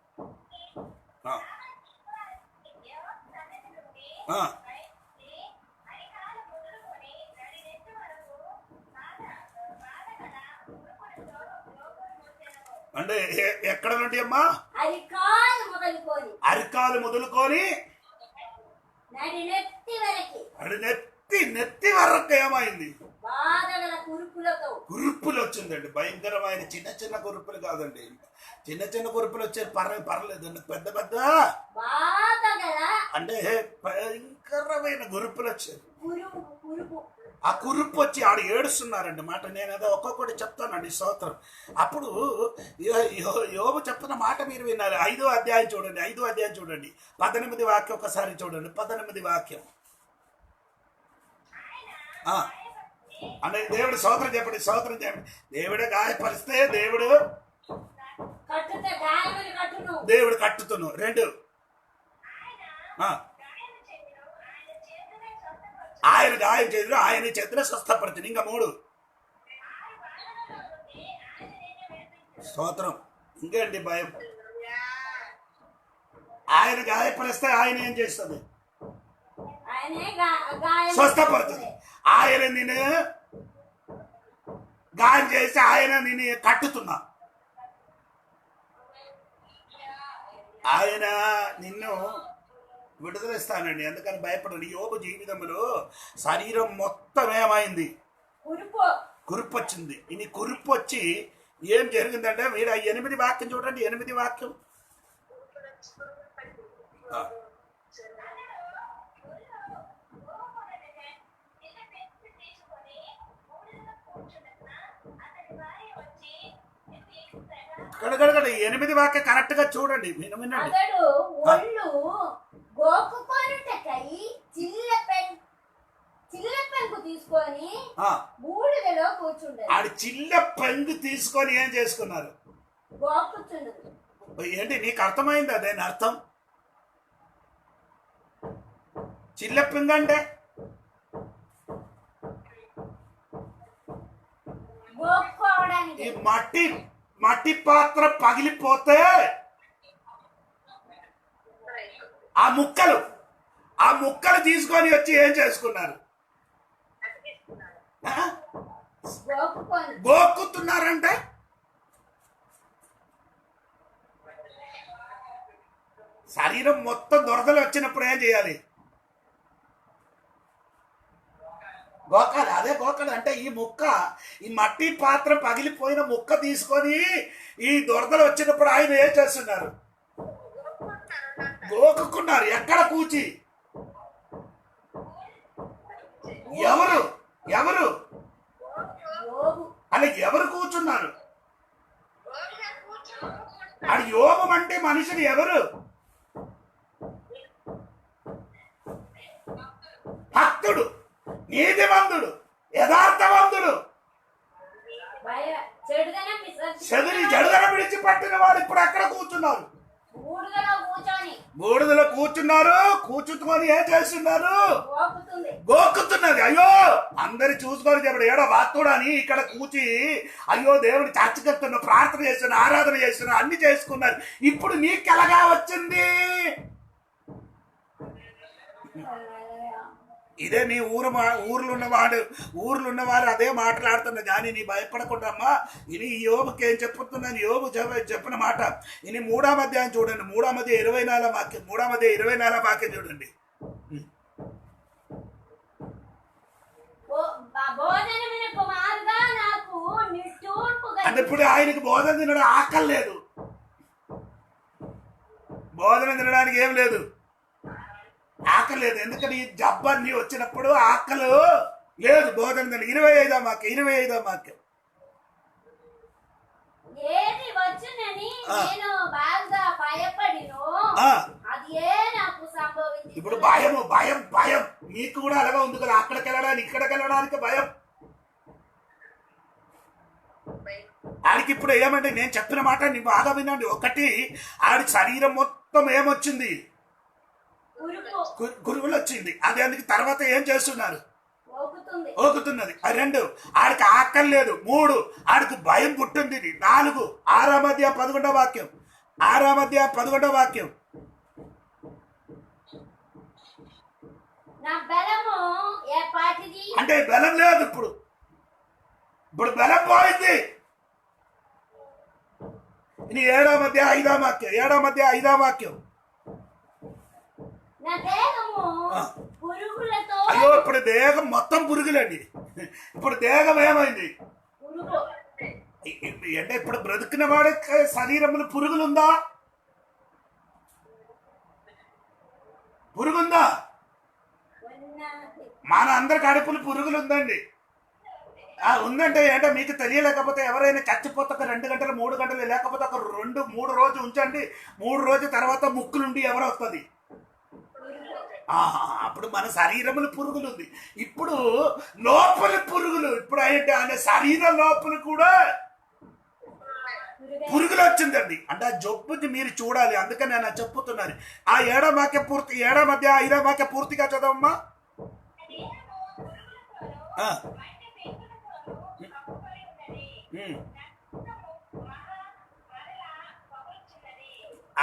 A: అంటే ఎక్కడ నుండి అమ్మా?
B: అరికాలు మొదలుకొని
A: అరికాలు మొదలుకొని
B: నడినెత్తి వరకు
A: అది నెత్తి వరకు ఏమైంది?
B: బాధగల కురుపులతో
A: కురుపులు వచ్చిందండి. భయంకరమైన చిన్న చిన్న కురుపులు కాదండి, చిన్న చిన్న కురుపులు వచ్చే పర్లేదండి. పెద్ద పెద్ద
B: బాధగల
A: అంటే భయంకరమైన కురుపులు వచ్చాయి.
B: కురుపు
A: ఆ కురుపు వచ్చి ఆడు ఏడుస్తున్నారండి మాట. నేను ఏదో ఒక్కొక్కటి చెప్తానండి స్తోత్రం. అప్పుడు యోబు చెప్తున్న మాట మీరు విన్నారు. 5వ అధ్యాయం చూడండి, 5వ అధ్యాయం చూడండి, 18 వాక్యం ఒకసారి చూడండి. 18 వాక్యం అంటే దేవుడు స్తోత్రం చెప్పండి, స్తోత్రం చెప్పండి. దేవుడు గాయపరిస్తే దేవుడు కట్టుతును. 2 ఆయన గాయం చేతులు ఆయన చేతులు స్వస్థపడుతుంది. ఇంకా 3 స్తోత్రం. ఇంకేంటి భయం? ఆయన గాయపరిస్తే ఆయన ఏం చేస్తుంది? స్వస్థపడుతుంది. ఆయన నేను గాయం చేసి ఆయన నేను కట్టుతున్నా. ఆయన నిన్ను విడుదలిస్తానండి. ఎందుకని భయపడండి. యోబు జీవితంలో శరీరం మొత్తం ఏమైంది? కురుపు వచ్చింది. ఇని కురుపు వచ్చి ఏం జరిగిందంటే మీరు 8 వాక్యం చూడండి. 8 వాక్యం కడగడగడ 8 వాక్యం కరెక్ట్ గా చూడండి. వినండి.
B: అతడు ఒళ్ళు గోకుకొనుటకై చిల్లపెంకు తీసుకొని బూడిదలో కూర్చుంటాడు.
A: ఆడు చిల్ల పెంగు తీసుకొని ఏం చేసుకున్నారు?
B: గోకుచుండదు.
A: ఏంటి నీకు అర్థమైంది అదేనా అర్థం? చిల్ల పెంగు అంటే
B: గోక్కోవడానికి.
A: ఈ మట్టి పాత్ర పగిలిపోతే ఆ ముక్కలు తీసుకొని వచ్చి ఏం చేసుకున్నారు? గోక్కుతున్నారంటే శరీరం మొత్తం దురదలు వచ్చినప్పుడు ఏం చేయాలి? గోకాలి. అదే గోకాలి అంటే ఈ మట్టి పాత్ర పగిలిపోయిన ముక్క తీసుకొని ఈ దురదలు వచ్చినప్పుడు ఆయన ఏం చేస్తున్నారు? గోకున్నారు. ఎక్కడ కూచి? ఎవరు అలా ఎవరు కూర్చున్నారు? అది యోబు అంటే మనుషులు ఎవరు? భక్తుడు, నీతిమంతుడు, యథార్థవంతుడు, చెడుదన విడిచిపట్టిన వాడు ఇప్పుడు ఎక్కడ కూర్చున్నారు? బూడిదలో కూర్చున్నారు. కూర్చుని ఏం చేస్తున్నారు? గోకుతున్నది. అయ్యో అందరు చూసుకొని చెప్పడు ఏడో భక్తుడు అని ఇక్కడ కూర్చి అయ్యో దేవుని చర్చకెత్తున్నా, ప్రార్థన చేస్తున్నా, ఆరాధన చేస్తున్నా, అన్ని చేసుకున్నారు. ఇప్పుడు నీకెలాగా వచ్చింది? ఇదే నీ ఊర్లో ఉన్నవారు అదే మాట్లాడుతున్నా. కానీ నీ భయపడకుండా అమ్మా. ఇది యోబుకి ఏం చెప్పుతున్నాను? యోబు చెప్పిన మాట ఇది 3వ అధ్యాయం చూడండి. 3వ అధ్యాయం 24వ వాక్యం. 3వ అధ్యాయం 24వ వాక్యం చూడండి. అంటే ఇప్పుడు ఆయనకి భోజనం తినడం ఆకలి లేదు. భోజనం తినడానికి ఏం లేదు, ఆకలి లేదు. ఎందుకంటే ఈ జబ్బన్నీ వచ్చినప్పుడు ఆకలి లేదు. భోజనం తిన 25వ వాక్యం. 25వ వాక్యం
B: ఏది వచ్చునని నేను బాగా భయపడినో అదే నాకు సంభవించింది.
A: ఇప్పుడు భయం నీకు కూడా అలాగే ఉంది కదా. అక్కడికి వెళ్ళడానికి భయం. ఆడికి ఇప్పుడు ఏమంటే నేను చెప్పిన మాట నీ బాగా వినండి. ఒకటి ఆడి శరీరం మొత్తం ఏమొచ్చింది? గురువులు వచ్చింది. అది అందుకు తర్వాత ఏం చేస్తున్నారు? ఓకుతున్నది. 2 ఆడికి ఆకలి లేదు. 3 ఆడికి భయం పుట్టింది. 4 6వ అధ్యాయం 11వ వాక్యం. 6వ అధ్యాయం 11వ వాక్యం. అంటే బలం లేదు. ఇప్పుడు బలం పోయింది. ఇని 7వ అధ్యాయం 5వ వాక్యం.
B: నా దేహము పురుగులతో
A: అయ్యో ఇప్పుడు దేహం మొత్తం పురుగులండి. ఇప్పుడు దేహం ఏమైంది
B: పురుగు
A: అంటే ఇప్పుడు బ్రతికిన వాడి శరీరంలో పురుగులుందా? పురుగుందా?
B: ఉన్నది.
A: మన అందరి కడుపులు పురుగులు ఉందండి. ఉందంటే ఏంటో మీకు తెలియలేకపోతే ఎవరైనా చచ్చిపోతే ఒక 2 గంటలు 3 గంటలు లేకపోతే ఒక 2-3 రోజు ఉంచండి. 3 రోజుల తర్వాత ముక్కు నుండి ఎవరు వస్తుంది? అప్పుడు మన శరీరంలో పురుగులు ఉంది. ఇప్పుడు లోపల పురుగులు ఇప్పుడు ఏంటి ఆయన శరీరం లోపల కూడా పురుగులు వచ్చిందండి. అంటే ఆ జబ్బుని మీరు చూడాలి. అందుకని నేను చెప్పుతున్నాను. ఆ 7వ వాక్యం పూర్తి 7వ అధ్యాయం 5వ వాక్యం పూర్తిగా చదవమ్మా.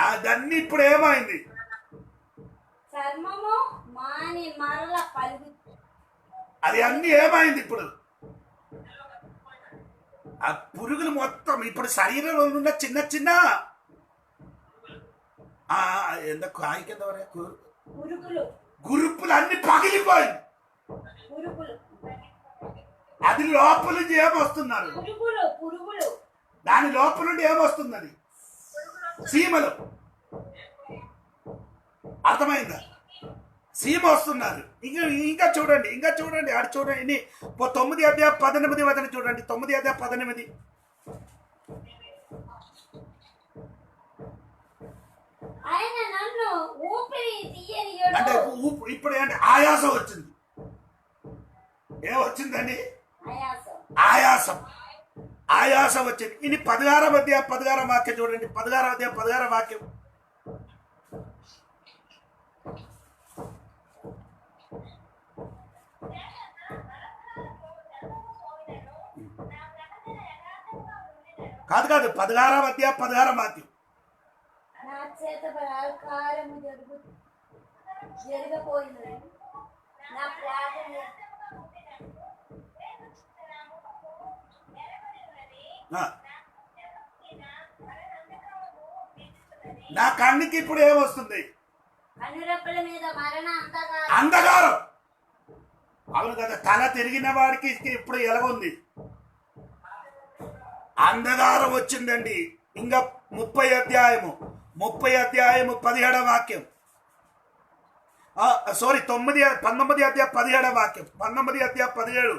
A: అదన్నీ ఇప్పుడు ఏమైంది?
B: చర్మము మాని మరల పలుగు.
A: అది అన్ని ఏమైంది ఇప్పుడు? ఆ పురుగులు మొత్తం ఇప్పుడు శరీరంలో ఉన్న చిన్న చిన్న ఎందుకు కాయ కింద
B: పురుగులు
A: గురుపులు అన్ని పగిలిపోయింది.
B: పురుగులు
A: అది లోపల నుంచి ఏమొస్తున్నారు?
B: పురుగులు పురుగులు
A: దాని లోపల నుండి ఏమొస్తున్నది? సీమలు. అర్థమైందా? సీమ వస్తున్నారు. ఇంకా చూడండి ఆడు చూడండి. 9వ అధ్యాయం 18వ వచనం చూడండి. 9వ అధ్యాయం 18.
B: ఆయన నన్ను ఊపిరి తీయని
A: అంటే ఇప్పుడు ఏంటి? ఆయాసం వచ్చింది. ఏమొచ్చిందండి? ఆయాసం వచ్చింది. ఇది 16వ అధ్యాయం 16వ వాక్యం చూడండి. 16వ అధ్యాయం 16వ వాక్యం. కాదు 16వ అధ్యాయం 16వ వాక్యం.
B: నా చేత బలాత్కారము జరగపోయినది. నా ప్రార్థన
A: నా కన్నుకి ఇప్పుడు ఏమొస్తుంది?
B: కనురెప్పల మీద మరణ
A: అంధకారం. అవును కదా. తల తిరిగిన వాడికి ఇప్పుడు ఎలాగుంది? అంధకారం వచ్చిందండి. ఇంకా 30వ అధ్యాయము 17వ వాక్యం. 19వ అధ్యాయం 17వ వాక్యం. 19వ అధ్యాయం 17.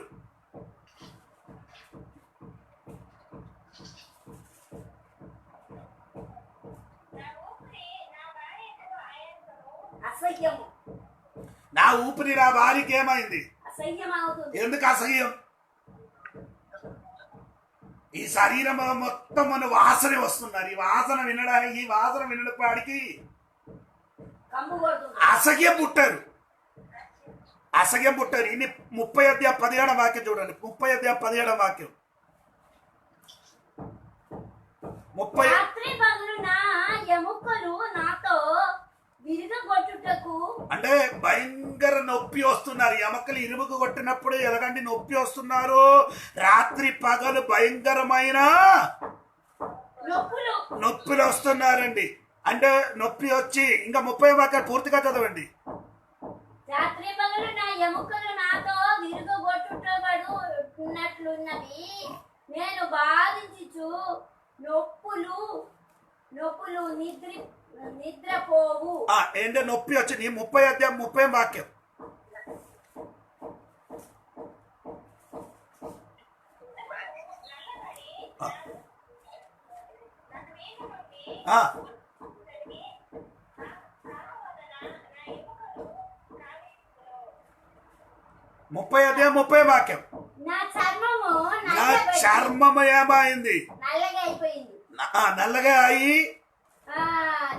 A: నా ఊపిరి నా భార్యకి ఏమైంది? ఎందుకు అసహ్యం? ఈ శరీరం మొత్తం మన వాసన వస్తున్నారు. ఈ వాసన వినడానికి అసహ్యం పుట్టారు. ఇన్ని 30వ అధ్యాయం 17వ వాక్యం చూడండి. 30వ అధ్యాయం 17వ వాక్యం.
B: 30
A: అంటే భయంకర నొప్పి వస్తున్నారు. ఎముకలు ఇరుముకు కొట్టినప్పుడు ఎలాగంటే నొప్పి వస్తున్నారు. రాత్రి పగలు భయంకరమైన నొప్పులు వస్తున్నారండి. అంటే నొప్పి వచ్చి ఇంకా 30వ వాక్యం పూర్తిగా చదవండి.
B: రాత్రి పగలు నా ఎముకలు నాతో విరుగగొట్టుటబడుతున్నట్లున్నవి. నేను బాధించుచు నొప్పులు నిద్రపోవు.
A: ఏంటో నొప్పి వచ్చింది. 30వ అధ్యాయం 30వ వాక్యం. ఆ 30వ అధ్యాయం 30వ వాక్యం.
B: నా
A: చర్మము ఏమైంది? నల్లగా అయి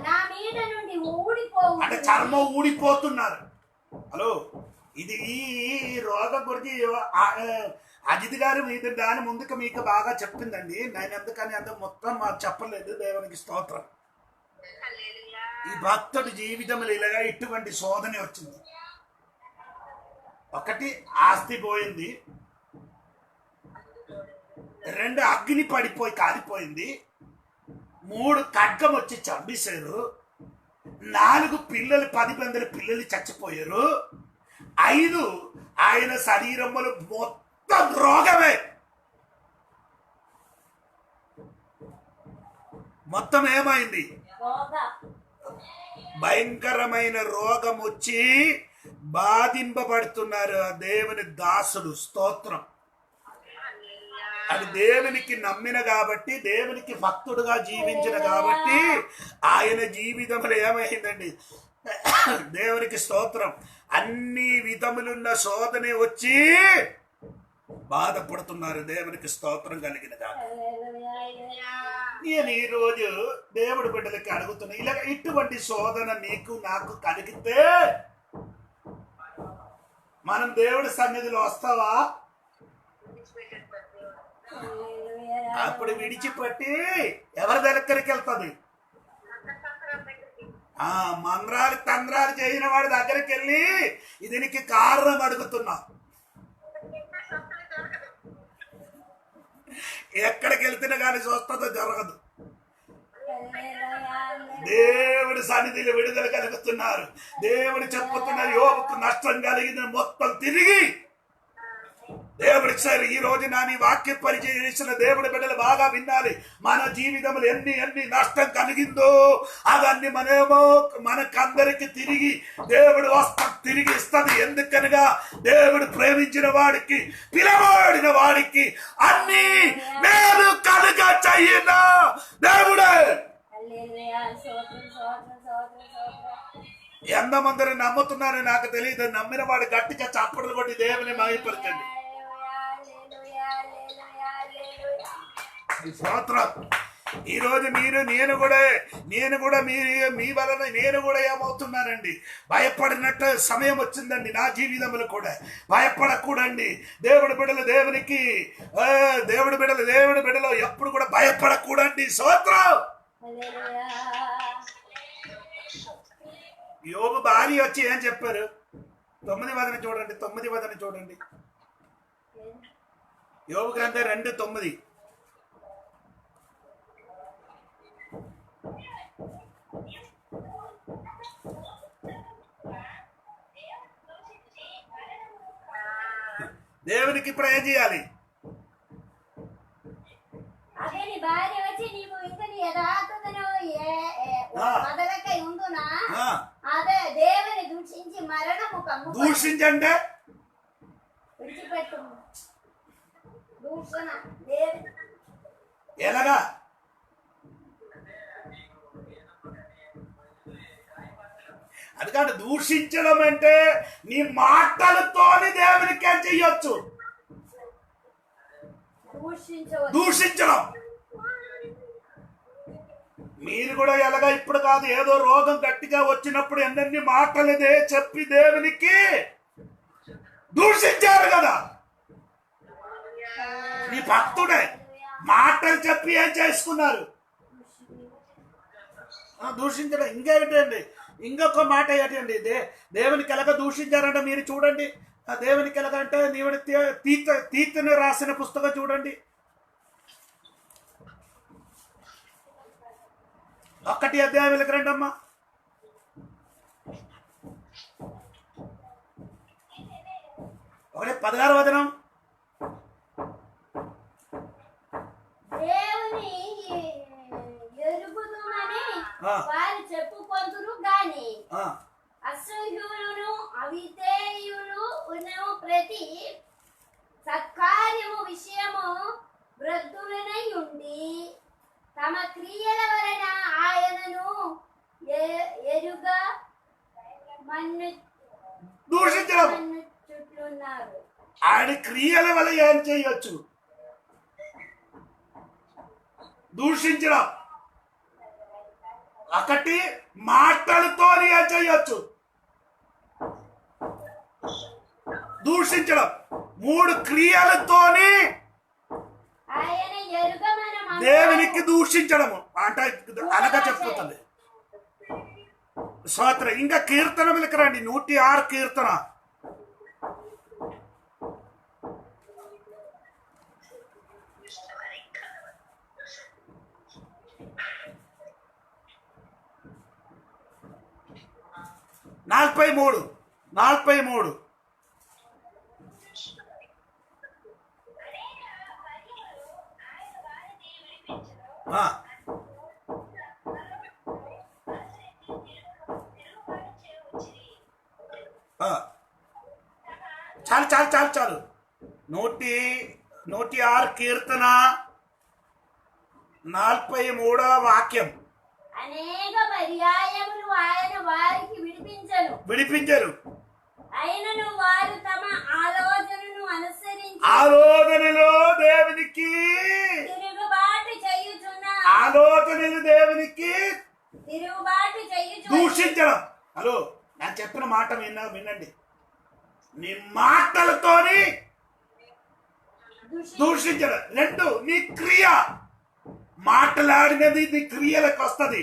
B: నా మీద నుండి ఊడిపోవు.
A: అంటే చర్మం ఊడిపోతున్నారు. హలో, ఇది ఈ రోగం గురించి అజిత్ గారు మీద దాని ముందుకు మీకు బాగా చెప్పిందండి. నేను ఎందుకని అంత మొత్తం మాకు చెప్పలేదు. దేవునికి స్తోత్రం. ఈ భక్తుడి జీవితంలో ఇలాగా ఇటువంటి శోధన వచ్చింది. ఒకటి ఆస్తి పోయింది, 2 అగ్ని పడిపోయి కాలిపోయింది, 3 ఖడ్గం వచ్చి చంపేశారు, 4 పిల్లలు 10 మంది పిల్లలు చచ్చిపోయారు, 5 ఆయన శరీరములు మొత్తం రోగమే, మొత్తం ఏమైంది? భయంకరమైన రోగం వచ్చి బాధింపబడుతున్నారు ఆ దేవుని దాసుడు. స్తోత్రం. అది దేవునికి నమ్మిన కాబట్టి, దేవునికి భక్తుడుగా జీవించిన కాబట్టి ఆయన జీవితంలో ఏమైందండి? దేవునికి స్తోత్రం. అన్ని విధములున్న శోధనే వచ్చి బాధపడుతున్నారు. దేవునికి స్తోత్రం కలిగిన కాదు. నేను ఈరోజు దేవుడి బిడ్డలకి అడుగుతున్నా, ఇలా ఇటువంటి శోధన నీకు నాకు కలిగితే మనం దేవుడి సన్నిధిలో వస్తావా? అప్పుడు విడిచిపెట్టి ఎవరి దగ్గరికి వెళ్తుంది? మంత్రాలు తంత్రాలు చేయని వాడి దగ్గరికి వెళ్ళి దీనికి కారణం అడుగుతున్నా. ఎక్కడికి వెళ్తున్నా కానీ స్వస్థత జరగదు. దేవుడి సన్నిధిలో విడుదల కలుగుతున్నారు. దేవుడు చెప్పుతున్నారు, యోబుకు నష్టం కలిగింది మొత్తం తిరిగి దేవుడి సరే. ఈ రోజు నా నీ వాక్య పరిచయం చేసిన దేవుడి బిడ్డలు బాగా వినాలి. మన జీవితంలో ఎన్ని నష్టం కలిగిందో అవన్నీ మనకందరికి తిరిగి దేవుడు తిరిగి ఇస్తుంది. ఎందుకనగా దేవుడు ప్రేమించిన వాడికి, పిలవాడిన వాడికి అన్ని మేలు కలుగ చెయ్యిన దేవుడే. ఎంతమందిని నమ్ముతున్నారో నాకు తెలియదు. నమ్మిన వాడు గట్టిగా చప్పట్లు కొట్టి దేవుని మహిమపరచండి. స్తోత్రం. ఈ రోజు నేను కూడా మీ వలన నేను కూడా ఏమవుతున్నానండి? భయపడినట్టు సమయం వచ్చిందండి నా జీవితంలో కూడా. భయపడకూడండి. దేవుడి బిడ్డలు ఎప్పుడు కూడా భయపడకూడండి. స్తోత్రం. యోబు భార్య వచ్చి ఏం చెప్పారు? 9 వదన చూడండి. యోబు గ్రంథం 2:9. దేవునికి ఇప్పుడు ఏం చేయాలి?
B: భార్య వచ్చి నీవు ఇతని యథార్థతను మొదలకై ఉండునా అదే దేవుని దూషించి మరణము కమ్ము.
A: దూషించండి,
B: విడిచిపెట్టు. దూషణ
A: ఎలాగా? అది కాదు. దూషించడం అంటే నీ మాటలతోని దేవునికి ఏం చెయ్యొచ్చు? దూషించడం. మీరు కూడా ఎలాగా? ఇప్పుడు కాదు, ఏదో రోగం గట్టిగా వచ్చినప్పుడు ఎన్నెన్ని మాటలదే చెప్పి దేవునికి దూషించారు కదా. నీ భక్తుడే మాటలు చెప్పి ఏం చేసుకున్నారు? దూషించడం. ఇంకేంటండి? ఇంకొక మాట ఏంటండి? దేవునికి ఎలాగ దూషించారంటే మీరు చూడండి. దేవునికి ఎలాగంటే నీవుడి తీతును రాసిన పుస్తకం చూడండి. 1 అధ్యాయం రండమ్మా. ఒకటే 16వ వచనం.
B: దేవుని ఎరుగుదుమని వారు చెప్పుకొందురు గాని అసహ్యులను అవిధేయులు ప్రతి సత్కార్యము విషయము వృద్ధులనై ఉండి తమ క్రియల వలన ఆయనను ఎరుగ చుట్లున్నారు.
A: ఆయన క్రియల వల్ల ఏం చేయొచ్చు? దూషించడం. ఒకటి మాటలతో ఏం చేయొచ్చు? దూషించడం. 3 క్రియలతోని దేవునికి దూషించడము అంటే అనగా చెప్పుతుంది. స్తోత్రం. ఇంకా కీర్తనలకు రండి. 106 కీర్తన. 43 43 ఆ, ఆ. చాలు చాలు చాలు చాలు 106 కీర్తన 43వ వాక్యం.
B: అనేక పర్యాయములు ఆయన వారికి
A: విడిపించరు.
B: అయినను వారు తమ ఆలోచనను అనుసరించి
A: ఆలోచనలో దేవునికి
B: తిరుగుబాటు చేయుచు
A: దూషించడం. హలో, నేను చెప్పిన మాట వినండి. నీ మాటలతోని దూషించడం. 2, నీ క్రియ. మాట్లాడినది నీ క్రియలకు వస్తుంది,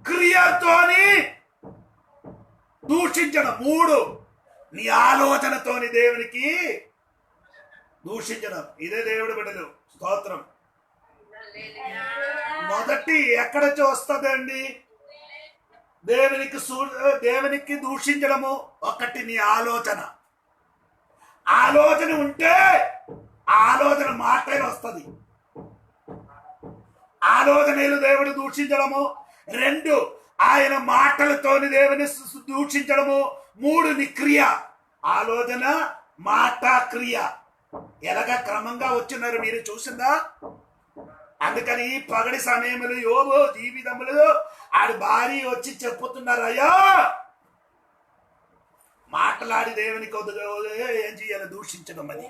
A: క్రియతోని దూషించడం. 3, నీ ఆలోచనతోని దేవునికి దూషించడం. ఇదే దేవుడి బిడ్డలు. స్తోత్రం. మొదటి ఎక్కడ వస్తుందండి దేవునికి దూషించడము? 1, నీ ఆలోచన. ఆలోచన ఉంటే ఆలోచన మాటే వస్తుంది. ఆలోచనలు దేవుడు దూషించడము. 2, ఆయన మాటలతోని దేవుని దూషించడము. 3, నీ క్రియ. ఆలోచన, మాట, క్రియ ఎలాగ క్రమంగా వచ్చినారు మీరు చూసిందా? అందుకని పగడి సమయములు యోబు జీవితములు ఆడి భార్య వచ్చి చెప్పుతున్నారు, అయ్యా మాట్లాడి దేవునికి ఏం చేయాలి? దూషించడం. అని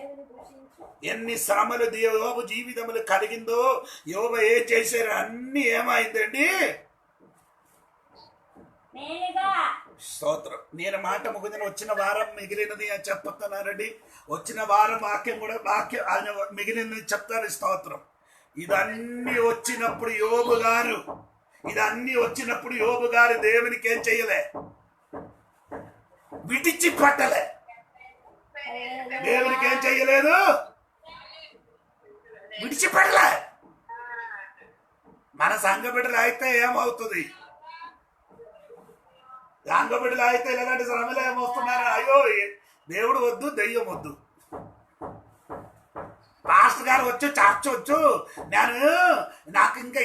A: ఎన్ని శ్రమలు యోబు జీవితములు కలిగిందో, యోబు ఏం చేశారు? అన్ని ఏమైందండి? స్తోత్రం. నేను మాట ముగిదిన వచ్చిన వారం మిగిలినది అని చెప్తున్నానండి. వచ్చిన వారం వాక్యం ఆయన మిగిలినది చెప్తాను. స్తోత్రం. ఇదన్నీ వచ్చినప్పుడు యోబు గారు దేవునికి ఏం చెయ్యలే? విడిచి పట్టలే. దేవునికి ఏం చెయ్యలేదు? విడిచిపెట్టలే. మన సంఘ బిడ్డలు అయితే ఏమవుతుంది? సంఘ బిడ్డలు అయితే ఇలాంటి శ్రమలు ఏమవుతున్నారు? అయ్యో, దేవుడు వద్దు, దెయ్యం వద్దు. పాస్టర్ గారు వచ్చు, చార్చొచ్చు, నాకు ఇంకా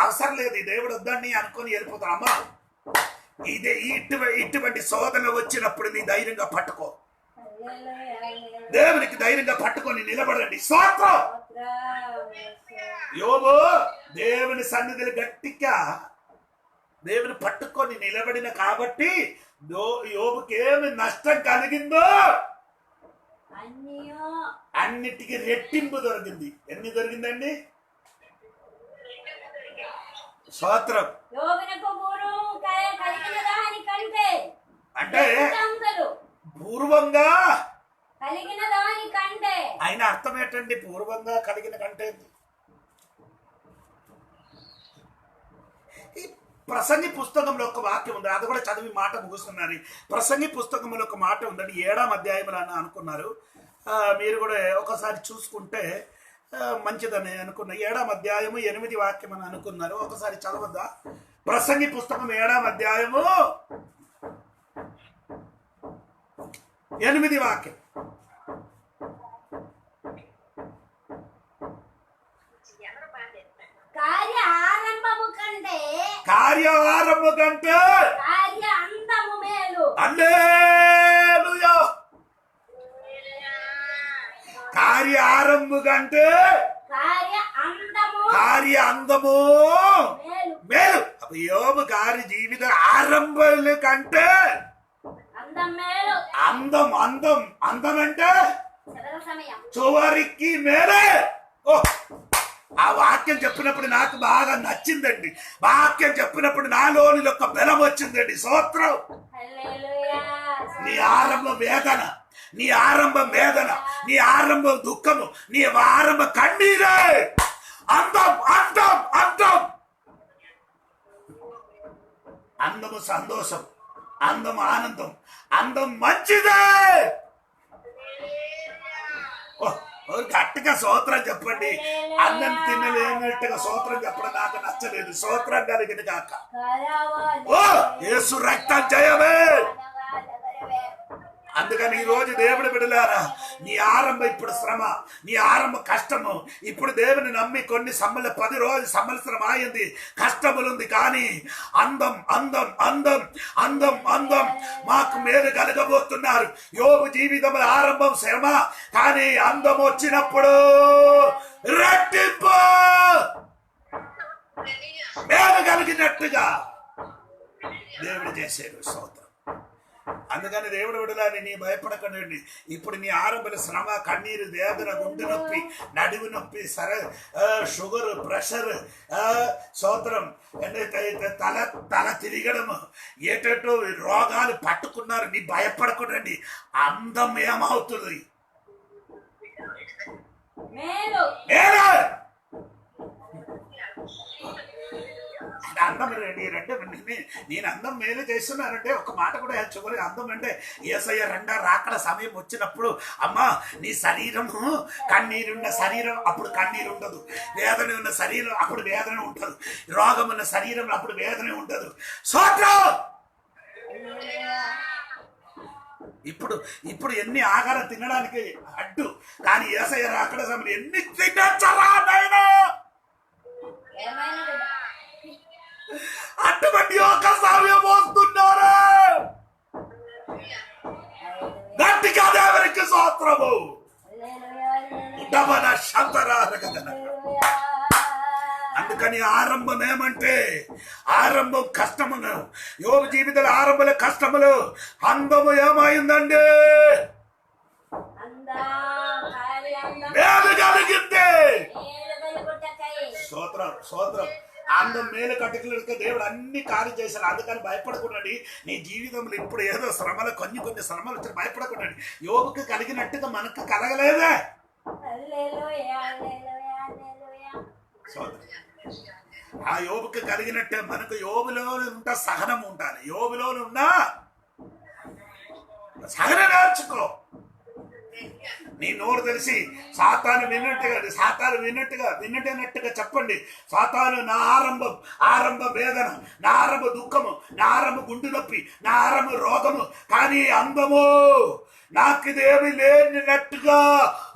A: అవసరం లేదు, దేవుడు వద్దని అనుకొని వెళ్ళిపోతాను. అమ్మా, ఇటువంటి శోధన వచ్చినప్పుడు నీ ధైర్యంగా పట్టుకో. దేవునికి ధైర్యంగా పట్టుకొని నిలబడండి. స్తోత్రం. యోబు దేవుని సన్నిధిని గట్టిగా దేవుని పట్టుకొని నిలబడిన కాబట్టి యోబుకి ఏమి నష్టం కలిగిందో అన్నిటికీ రెట్టింపు దొరికింది. ఎన్ని దొరికిందండి? స్తోత్రం. అంటే పూర్వంగా
B: కలిగిన దాని కంటే.
A: ఆయన అర్థం ఏంటండి? పూర్వంగా కలిగిన కంటే ఈ ప్రసంగి పుస్తకంలో ఒక వాక్యం ఉంది, అది కూడా చదివి మాట ముగుస్తున్నారు. ప్రసంగి పుస్తకంలో ఒక మాట ఉందండి, 7వ అధ్యాయం అని అనుకున్నారు. మీరు కూడా ఒకసారి చూసుకుంటే మంచిదని అనుకున్న. 7వ అధ్యాయము 8వ వాక్యం అని అనుకున్నారు. ఒకసారి చదవద్దా? ప్రసంగి పుస్తకం 7వ అధ్యాయము 8వ వాక్యం. కార్యారంభము కంటే
B: కార్యాంతము మేలు.
A: హల్లెలూయా. కార్యారంభము కంటే కార్యాంతము మేలు. అప్పుడు యోబు గారి జీవిత ఆరంభాల కంటే అందం అంటే చివరికి మేలే. ఆ వాక్యం చెప్పినప్పుడు నాకు బాగా నచ్చిందండి. వాక్యం చెప్పినప్పుడు నాలోని ఒక బలం వచ్చిందండి. స్తోత్రం. నీ ఆరంభ వేదన, నీ ఆరంభ దుఃఖము, నీ ఆరంభ కన్నీరే అందము సంతోషం, అందం ఆనందం, అందం మంచిదే. గట్టిగా స్తోత్రం చెప్పండి. అన్నం తినలేనట్టుగా స్తోత్రం చెప్పడం నాకు నచ్చలేదు. స్తోత్రం కలిగిన కాక. ఓ యేసు రక్తం జయమే. అందుకని ఈ రోజు దేవుడు బిడ్డలారా, నీ ఆరంభం ఇప్పుడు శ్రమ, నీ ఆరంభ కష్టము. ఇప్పుడు దేవుని నమ్మి కొన్ని 10 రోజులు సంవత్సరం అయింది, కష్టములుంది, కానీ అందం అందం అందం అందం అందం మాకు మేలు కలగబోతున్నారు. యోబు జీవితంలో ఆరంభం శ్రమ, కానీ అందం వచ్చినప్పుడు రెట్టింపు మేలు కలిగినట్టుగా దేవుడు చేశాడు. స్తోత్రం. అందుకని దేవుడు విడలాని నీ భయపడకండి. ఇప్పుడు నీ ఆరంభ శ్రమ, కన్నీరు, వేదన, గుండె నొప్పి, నడుము నొప్పి, షుగర్, ప్రెషర్, స్తోత్రం, తల తిరగడము, ఏటో రోగాలు పట్టుకున్నారు. నీ భయపడకండి. అందం ఏమవుతుంది?
B: మేలు.
A: అందం నేను అందం మేలు చేస్తున్నానంటే ఒక మాట కూడా చివరి అందం అంటే యేసయ్య రాకడ సమయం వచ్చినప్పుడు, అమ్మా నీ శరీరము కన్నీరున్న శరీరం అప్పుడు కన్నీరు ఉండదు, వేదన ఉన్న శరీరం అప్పుడు వేదన ఉండదు, రోగం ఉన్న శరీరం అప్పుడు వేదన ఉండదు. స్తోత్రం. ఇప్పుడు ఎన్ని ఆహారం తినడానికి అడ్డు, కానీ యేసయ్య రాకడ సమయం ఎన్ని తినచ్చరా నాయనా. అటువంటి ఒక సమయం వస్తున్నారు. గట్టిగా దేవునికి స్తోత్రము. అందుకని ఆరంభం ఏమంటే ఆరంభం కష్టమును. యోబు జీవితంలో ఆరంభంలో కష్టములు, అందము ఏమైందండి? మేలు కలిగింది. స్తోత్రం స్తోత్రం. అందం మేలు కట్టుకులకి దేవుడు అన్ని కార్యం చేశారు. అందుకని భయపడకుండాండి. నీ జీవితంలో ఇప్పుడు ఏదో శ్రమలు, కొన్ని శ్రమలు వచ్చి భయపడకుండాండి. యోగుకు కలిగినట్టుగా మనకు కలగలేదే. ఆ యోబుకు కలిగినట్టే మనకు యోబులో ఉంటా సహనం ఉండాలి. యోబులో ఉన్న సహనం నేర్చుకో. నీ నోరు తెలిసి సాతాను విన్నట్టుగా చెప్పండి. సాతాను నా ఆరంభ వేదన, నా ఆరంభ దుఃఖము, నా ఆరంభ గుండె నొప్పి, నా ఆరంభ రోగము, కానీ అందము నాకు ఇదేమి లేనట్టుగా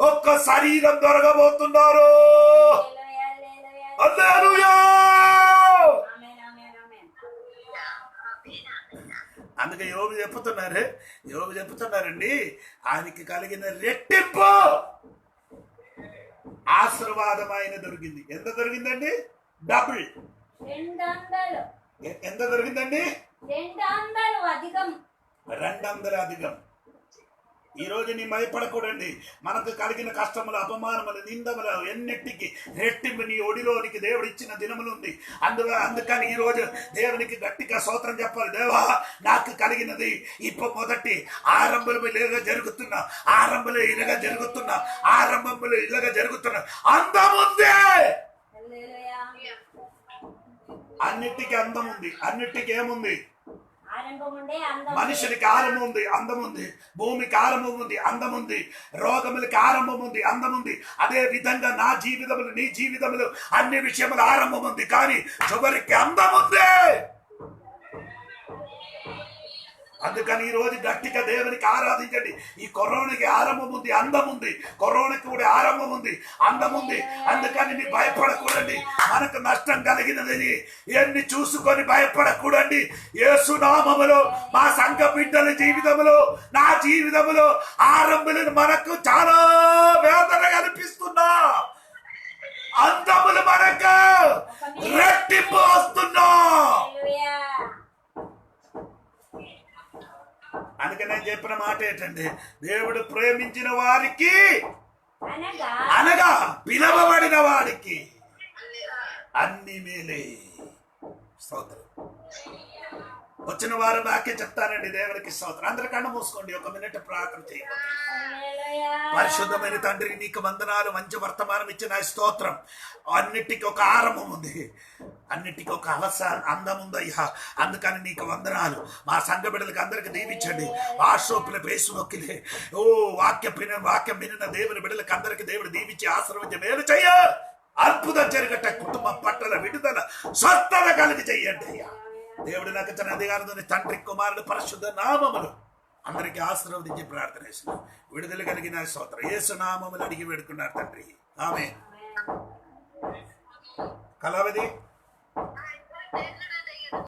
A: ఒక్క శరీరం దొరకబోతున్నారు. హల్లెలూయా. అందుకే యోబు చెప్పుతున్నారండి, ఆయనకి కలిగిన రెట్టింపు ఆశీర్వాదం ఆయన దొరికింది. ఎంత దొరికిందండి? డబుల్. ఎంత దొరికిందండి? 200 అధికం. ఈ రోజు నీ భయపడకూడండి. మనకు కలిగిన కష్టములు, అపమానములు, నిందములు ఎన్నిటికి రెట్టింపు నీ ఒడిలోనికి దేవుడు ఇచ్చిన దినములు ఉంది. అందుకని ఈ రోజు దేవునికి గట్టిగా స్తోత్రం చెప్పాలి. దేవా, నాకు కలిగినది ఇప్పుడు మొదటి ఆరంభములు ఇలాగ జరుగుతున్నా, అందముంది. అన్నిటికీ అందం ఉంది. అన్నిటికీ ఏముంది? మనుషులకి ఆరంభం ఉంది, అందముంది. భూమికి ఆరంభం ఉంది, అందముంది. రోగములకి ఆరంభం ఉంది, అందముంది. అదే విధంగా నా జీవితములు, నీ జీవితములు, అన్ని విషయములు ఆరంభం ఉంది, కానీ చివరికి అందముంది. అందుకని ఈ రోజు గట్టిగా దేవునికి ఆరాధించండి. ఈ కరోనాకి ఆరంభం ఉంది, అందం ఉంది. కరోనాకి కూడా ఆరంభం ఉంది, అందం ఉంది. అందుకని నీ భయపడకూడండి. మనకు నష్టం కలిగినది ఎన్ని చూసుకొని భయపడకూడండి. యేసు నామములో మా సంఘ బిడ్డల జీవితములో, నా జీవితములో ఆరంభములు మనకు చాలా వేదన కనిపిస్తున్నా, అందములు మనకు రెట్టింపు వస్తున్నా. అందుకని నేను చెప్పిన మాట ఏంటంటే, దేవుడు ప్రేమించిన వారికి అనగా పిలవబడిన వారికి అన్ని మేలే. స్తోత్రం. వచ్చిన వారు నాకే చెప్తానండి. దేవునికి స్తోత్రం. అందరి కళ్ళు మూసుకోండి, 1 మినిట్ ప్రార్థన చేయండి. పరిశుద్ధమైన తండ్రి, నీకు వందనాలు. మంచి వర్తమానం ఇచ్చిన స్తోత్రం. అన్నిటికీ ఒక ఆరంభం ఉంది, అన్నిటికీ ఒక అందం ఉందయ్యా. అందుకని నీకు వందనాలు. మా సంఘ బిడ్డలకి అందరికి దీవించండి. వాట్సాప్లో, ఫేస్బుక్లే వాక్యం వినిన దేవుని బిడ్డలకి అందరికి దేవుడు దీవించి ఆశీర్వదించి మేలు చెయ్య. అద్భుతం జరగట. కుటుంబం పట్టణ విడుదల, స్వస్థత కలిగి చెయ్యండి అయ్యా. దేవుడు నాకు ఇచ్చిన అధికారంతో తండ్రి, కుమారుడు, పరిశుద్ధ నామములు అందరికీ ఆశీర్వదించి ప్రార్థన చేస్తున్నాం. విడుదల కలిగిన స్తోత్రం యేసు నామములో అడిగి వేడుకున్నారు తండ్రి. ఆమేన్. కళావతి